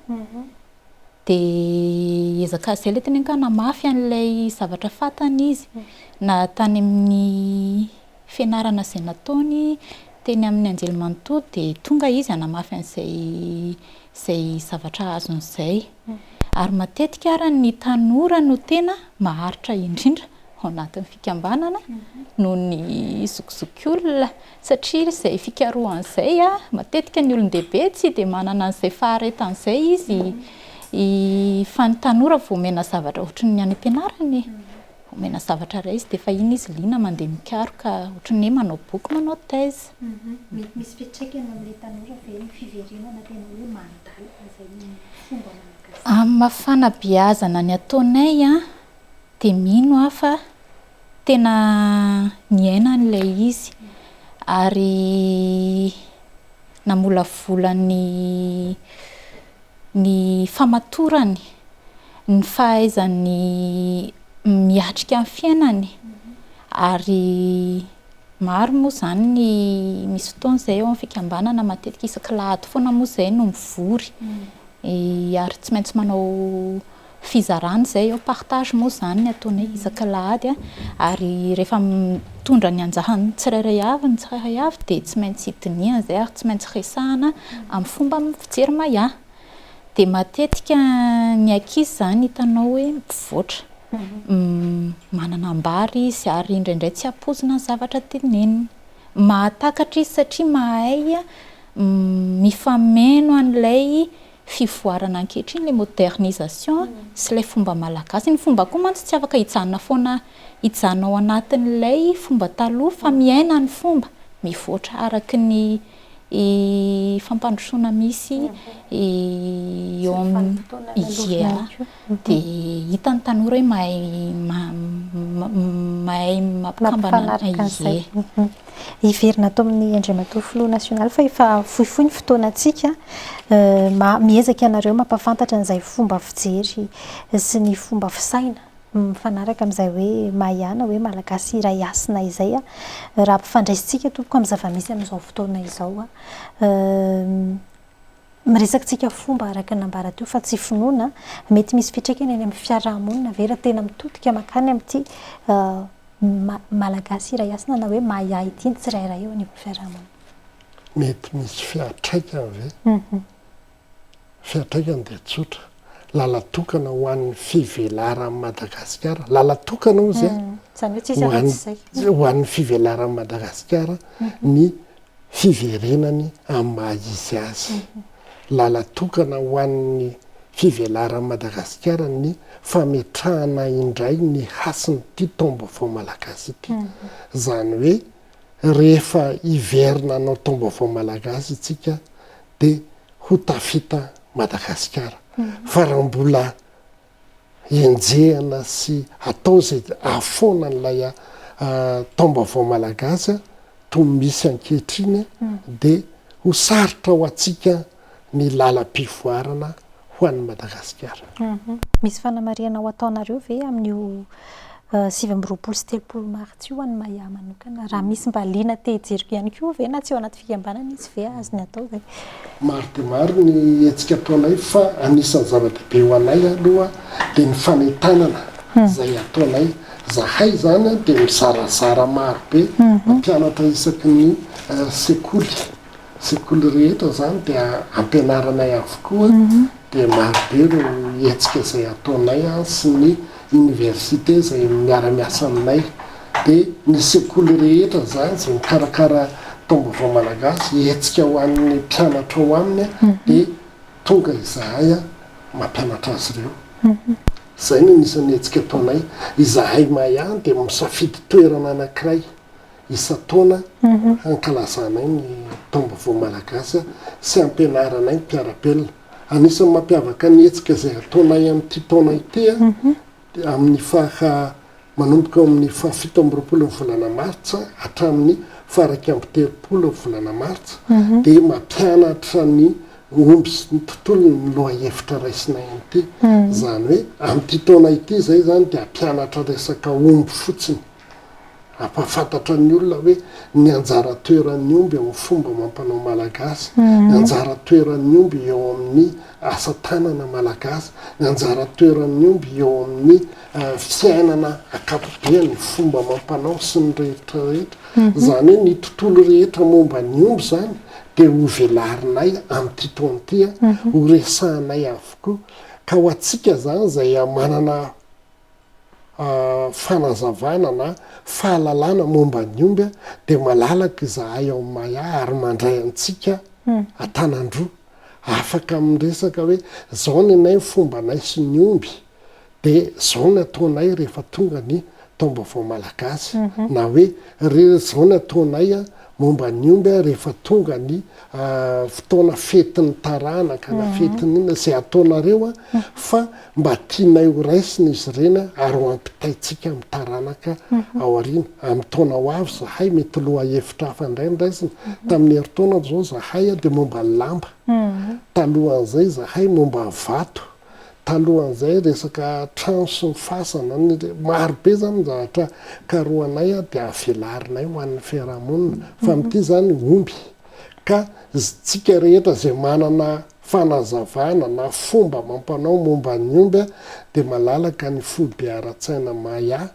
dia ezaka izay ilay tena ka namafy an'ilay zavatra fantany izy na tany amin'ny fianarana izay nataony teny amin'ny anjelimanontolo dia tonga izy hanamafy an'izay zavatra azon'izay ary matetika ary ny tanora no tena maharitra indrindra ao anatin'ny fikambanana noho ny zokizokiolona satria izay fikarohan'izay matetika ny olon-dehibe tsy dia manana an'izay faharetan'izay izy fa ny tanora vao omena zavatra ohatry ny any am-pianarany omena zavatra iray izy dia efa iny izy liana mandeha mikaroka ohatry ny hoe manao boky manao thèse. Misy fiantraikany amin'ilay tanora ve ny fiverenana tena hoe mandala izay fomba malagasy? Amin'ny mafanabeazana ny ataonay dia mino fa tena niaina n'ilay izy ary namolavola ny famatorany ny fahaizany miatrika amin'ny fiainany ary maro moa zany ny misy fotoana izay eo amin'ny fikambanana matetika isan-kilahady foana moa izay no mivory ary tsy maintsy manao fizarana izay eo partage moa zany ny ataonay isan-kilahady ary rehefa mitondra ny anjahany tsirairay avy dia tsy maintsy hidiniana izay ary tsy maintsy resahana amin'ny fomba fijery maya dia matetika ny ankizy zany hitanao hoe mivoatra manana ambary izy ary indraindray tsy hampozina ny zavatra teneniny mahatakatra izy satria mahay mifameno an'ilay fivoarana ankehitriny ilay modernisation sy ilay fomba malagasy. Ny fomba koa mantsy tsy afaka hijanona foana hijanona ao anatin'ilay fomba taloha fa miaina ny fomba mivoatra araky ny fampandrosoana misy eo amin'ny dia hitan'ny tanora hoe mahay mampikambana hiverina atao amin'ny andriamatoa filoha nasionaly fa efa fohifohy ny fotoanantsika miezaka ianareo mampafantatra an'izay fomba fijery sy ny fomba fisaina mifanaraka amin'izay hoe maiana hoe malagasy iray asina izay raha ampifandraisitsika tompoko amin'ny zava-misy amin'izao fotoana izao miresaka tsika fomba araka nambara teo fa tsy finoana mety misy fitraikany any amin'ny fiarahamonina vera tena mitodika makany amin'ity malagasy iray asina na hoe maya ity ny tsirairay eo any amin'ny fiarahamonina. mety misy fiatraikany ve fiatraikany dia tsotra lalatokana ho an'ny fivelaran'ny Madagasikara lalatokana o zay ho an'ny fivelaran'ny Madagasikara ny fiverenany amin'ny maha izy azy lalatokana ho an'ny fivelaran'ny Madagasikara ny fametrahana indray ny hasin'ity taom-baovao malagasy ity zany hoe rehefa hiverina anao taom-baovao malagasy itsika dia ho tafita Madagasikara fa raha mbola enjehana sy atao zay afoana n'ilay taom-baovao malagasy toy misy ankehitriny dia ho sarotra ho atsika ny lalam-pivoarana ho an'ny Madagasikara. Misy fanamariana ho ataonareo ve amin'io 7-20 sy 30 martsa io an'ny Maia manokana raha misy mba liana tehijeriko ihany koa ve na tsy ao anaty fikambanana izy ve azony atao ve? Maro dia maro ny hetsika ataonay fa anisan'ny zava-dehibe ho anay aloha dia ny fanentanana izay ataonay zahay zany dia mizarazara maro be mampianatra isaky ny sekoly rehetra zany dia ampianaranay avokoa dia maro be ireo hetsika izay ataonay sy ny université izay miara-miasa aminay dia ny sekoly rehetra zany izay mikarakara taom-baovao malagasy hetsika ho an'ny mpianatra ao aminy dia tonga izahay mampianatra azy ireo izay no anisan'ny hetsika ataonay izahay mahay any dia misafidy toerana anankiray isa-taona hankalazanay ny taom-baovao malagasy sy ampianaranay ny mpiara-belona anisan'ny mampiavaka ny hetsika izay ataonay amin'ity taona ity amin'ny manomboka amin'ny 17 volana martsa hatramin'ny 13 volana martsa dia mampianatra ny omby sy ny tontolo ny loha hevitra raisinay an'ity zany hoe amin'ity taona ity zay zany dia ampianatra resaka omby fotsiny ampafantatra ny olona hoe ny anjara toeran'ny omby amin'ny fomba mampanao malagasy ny anjara toeran'ny omby eo amin'ny asa tanana malagasy ny anjara toeran'ny omby eo amin'ny fiainana akapobeany fomba mampanao sy ny rehetrarehetra zany hoe ny tontolo rehetra momba ny omby zany dia ho velarinay amin'ity taona ity ho resahanay avokoa ka ho atsika zany zay manana fanazavana na fahalalana momba ny omby dia malalaka izahay ao Maia ary mandray antsika atanandroa afaka miresaka hoe zao ny anay fombanay sy ny omby dia zao ny ataonay rehefa tonga ny taom-baovao malagasy na hoe zao ny ataonay momba ny omby rehefa tonga ny fotoana fetin'ny taranaka na fetin'ina izay ataonareo fa mba tianay ho raisina izy ireny ary ho ampitaitsika amin'ny taranaka ao aoriana amin'ny taona ho avy zahay mety loha hevitra hafa indray ny raisina tamin'ny herintaona zao zahay dia momba ny lamba talohan'izay zahay momba ny vato talohan'izay resaka trano sy ny fasana maro be zany zavatra karohanay dia avelarinay ho an'ny fiarahamonina fa amin'ity zany omby ka tsika rehetra izay manana fanazavana na fomba mampanao momba ny omby dia malalaka ny foibe ara-tsaina Maia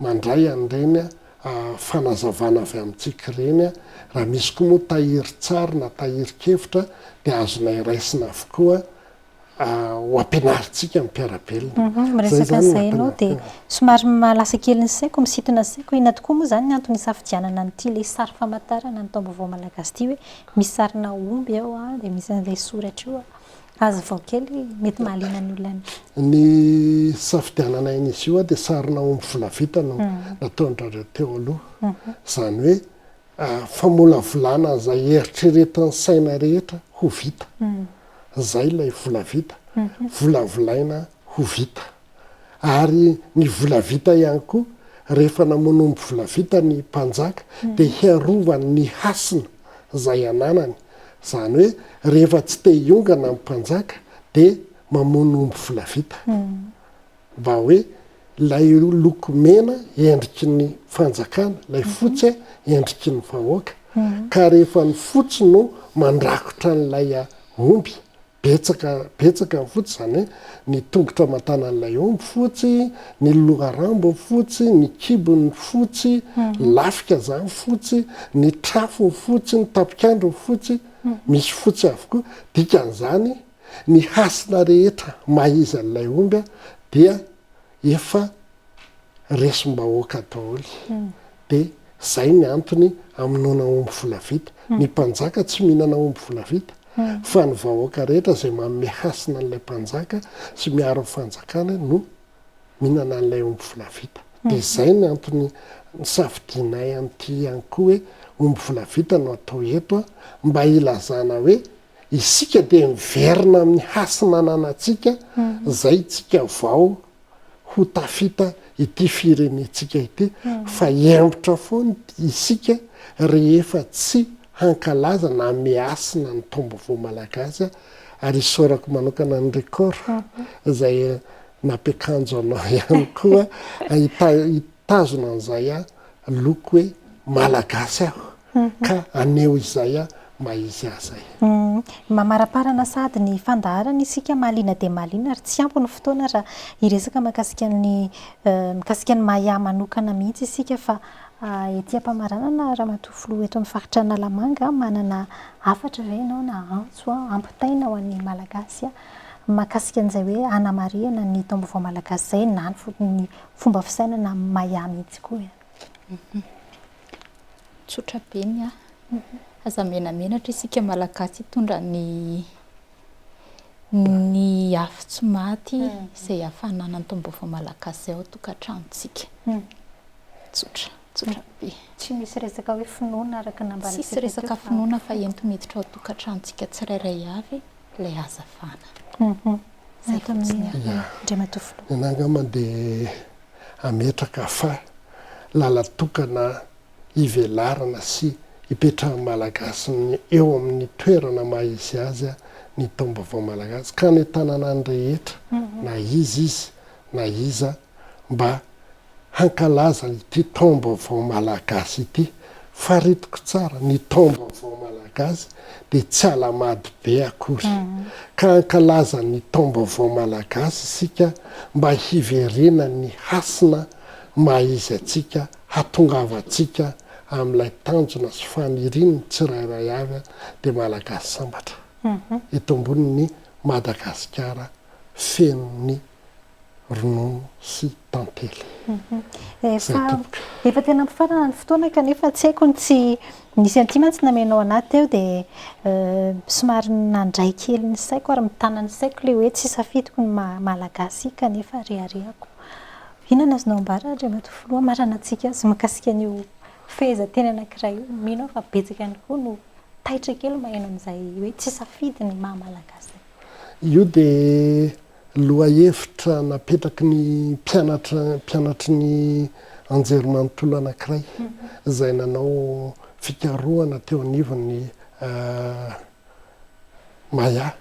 mandray an'ireny fanazavana avy amintsika ireny raha misy koa moa tahiry tsara na tahiry-kevitra dia azonay raisina avokoa ho ampianarintsika amin'ny mpiara-belona miresaka an'izay ianao dia somary malasa kely ny saiko misintona saiko ina tokoa moa zany ny antony hisafidianana an'ity ilay sary famantarana ny taom-baovao malagasy ity hoe misy sarina omby ao dia misy an'ilay soratra io azo vao kely mety mahaliana ny olona ny safidianana izy io dia sarina omby volavita no nataon'ireo teo aloha zany hoe famolavolana izay eritreretan'ny saina rehetra ho vita zay ilay vola vita volavolaina ho vita ary ny vola vita ihany koa rehefa namono omby vola vita ny mpanjaka dia hiarovany ny hasina izay ananany zany hoe rehefa tsy te hiongana ny mpanjaka dia mamono omby vola vita mba hoe ilay loko mena endriky ny fanjakana ilay fotsy endriky ny vahoaka ka rehefa ny fotsy no mandrakotra n'ilay omby betsaka ny fotsy zany hoe ny tongotra matanan'ilay omby fotsy, ny loharambo fotsy, ny kibony fotsy, lafika zany fotsy, ny trafo fotsy, ny tapikandro fotsy, misy fotsy avokoa. Dikan'izany ny hasina rehetra maiza an'ilay omby dia efa resom-bahoaka daholy. Dia zay ny antony amonoana omby volavita. Ny mpanjaka tsy mihinana omby volavita, fa ny vahoaka rehetra zay manome hasina an'ilay mpanjaka sy miaro ny fanjakana no mihinana an'ilay omby volavita. Dia zay ny antony nisafidianay an'ity ihany koa hoe omby volavita no atao eto mba ilazana hoe isika dia miverina amin'ny hasina ananantsika, zay tsika vao ho tafita ity firenentsika ity, fa hembotra foana isika rehefa tsy hankalaza na miasina ny tombo malagasy. Ary isaorako manokana ny record zay nampiakanjo anao ihany koa hitazona an'izay loko hoe malagasy aho ka aneo izay maizy azy. Mamaraparana sady ny fandaharana isika mahaliana dia mahaliana ary tsy ampy ny fotoana raha hiresaka mikasika ny Maya manokana mihitsy isika, fa ety am-pamaranana Ramatoafilo eto amin'ny faritra Analamanga manana hafatra ve ianao na antso ampitaina ho an'ny malagasy mahakasika an'izay hoe hanamariana ny taom-baovao malagasy zay na ny fomba fisainana Maya mihitsy koa. Tsotra be ny aza menamenatra isika malagasy hitondra ny afo tsy maty izay hafanana ny taom-baovao malagasy zay ao tokantranontsika. Tsotra be. Tsy misy resaka hoe finoana araka nambara. Tsisy resaka finoana fa ento miditra ao tokantranontsika tsirairay avy ilay hazavana. Zay fotsiny Ramatoafilo. Nangamba dia ametraka fa lalatokana hivelarana sy hipetrahan'ny malagasy eo amin'ny toerana maizy azy ny taom-baovao malagasy, ka ny tanàna ny rehetra na izy na iza mba hankalaza ity taom-baovao malagasy ity. Faritiko tsara ny taom-baovao malagasy dia tsy alamady be akory, ka hankalaza ny taom-baovao malagasy isika mba hiverena ny hasina maizy atsika, hatongavantsika amin'ilay tanjona sy faniriany tsirairay avy dia malagasy sambatra. Eto ambonin'ny Madagasikara fenony ronono sy tantely. Efa tena ampifarana ny fotoana kanefa tsy haiko tsy nisy an'ity mantsy namenao anaty eo dia somary nandray kely ny saiko ary mitana ny saiko ilay hoe tsy safidiko ny malagasy kanefa ariariako. Inona azonao ambara Ramatoafilo marana antsika sy mikasika an'io fehezanteny anankiray io? Mino fa betsaka ihany koa no taitra kely maheno amin'izay hoe tsy safidy ny maha-malagasy. Io dia lohahevitra napetraky ny mpianatry ny anjerimanontolo anankiray izay nanao fikarohana teo anivon'ny Maya.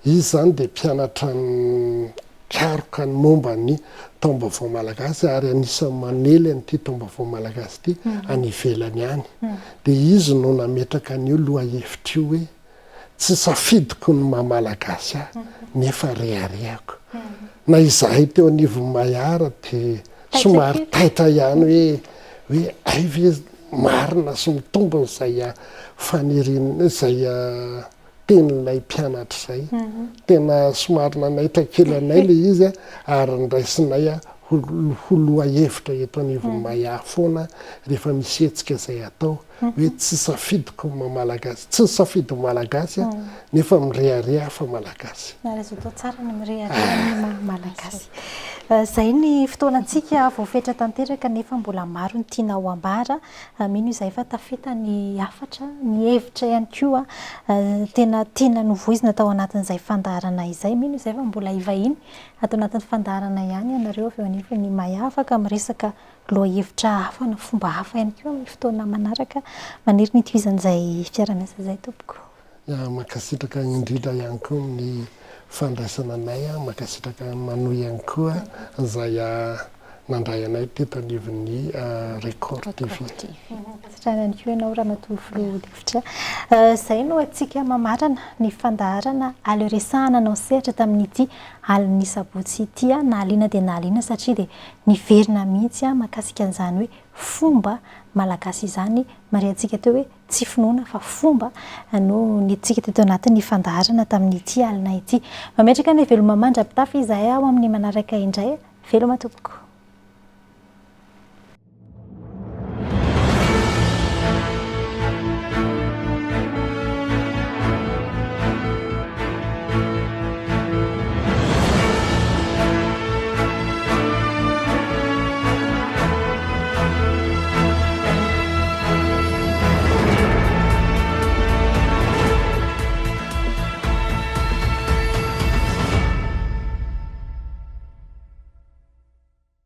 Izy zany dia mpianatra ny karoka ny momba ny taom-baovao malagasy ary anisan'ny manely an'ity taom-baovao malagasy ity any ivelany any. Dia izy no nametraka an'io lohahevitra io hoe tsy safidiko ny maha-malagasy nefa reharehako. Na izahay teo anivon'ny Mayara dia somary taitra ihany hoe ayve marina sy mitombona izay faniriana izay tenin'ilay mpianatra izay. Tena somary nanaitra kely anay ilay izy ary niraisinay ho lohahevitra eto anivon'ny Maya foana rehefa misy hetsika izay atao hoe tsy safidiko malagasy, tsy safidy malagasy nefa mirehareha fa malagasy. Azo atao tsara ny mirehareha ny malagasy. Zay ny fotoanantsika voafetra tanteraka nefa mbola maro ny tiana ho ambara. Mino izay fa tafita ny hafatra, ny hevitra ihany koa tena tiana novoizina tao anatin'izay fandaharana izay. Mino izay fa mbola hivahiny atao anatin'ny fandaharana ihany ianareo avy eo anivon'ny Maya afaka miresaka lohahevitra hafa na fomba hafa ihany koa amin'ny fotoana manaraka maniry ny tohizan'izay fiara-miasa izay tompoko. Makasitraka indrindra ihany koa ny fandraisana anay, makasitraka manohy ihany koa izay nandray anay tetaniviny record tv sitrany ko ianao raha matolofilodivitra izay no atsika mamarana ny fandaharana aleoresahana anao sehatra tamin'ity aliny sabotsy ity na aliana dia naliana satria dia niverina mihitsy mahakasika an'izany hoe fomba malagasy izany mari antsika teo hoe tsy finoana fa fomba no ny antsika teto anatin'ny fandaharana tamin'ity alina ity mametraka ny veloma mandra-pitafy izahay ao amin'ny manaraka indray veloma tompoko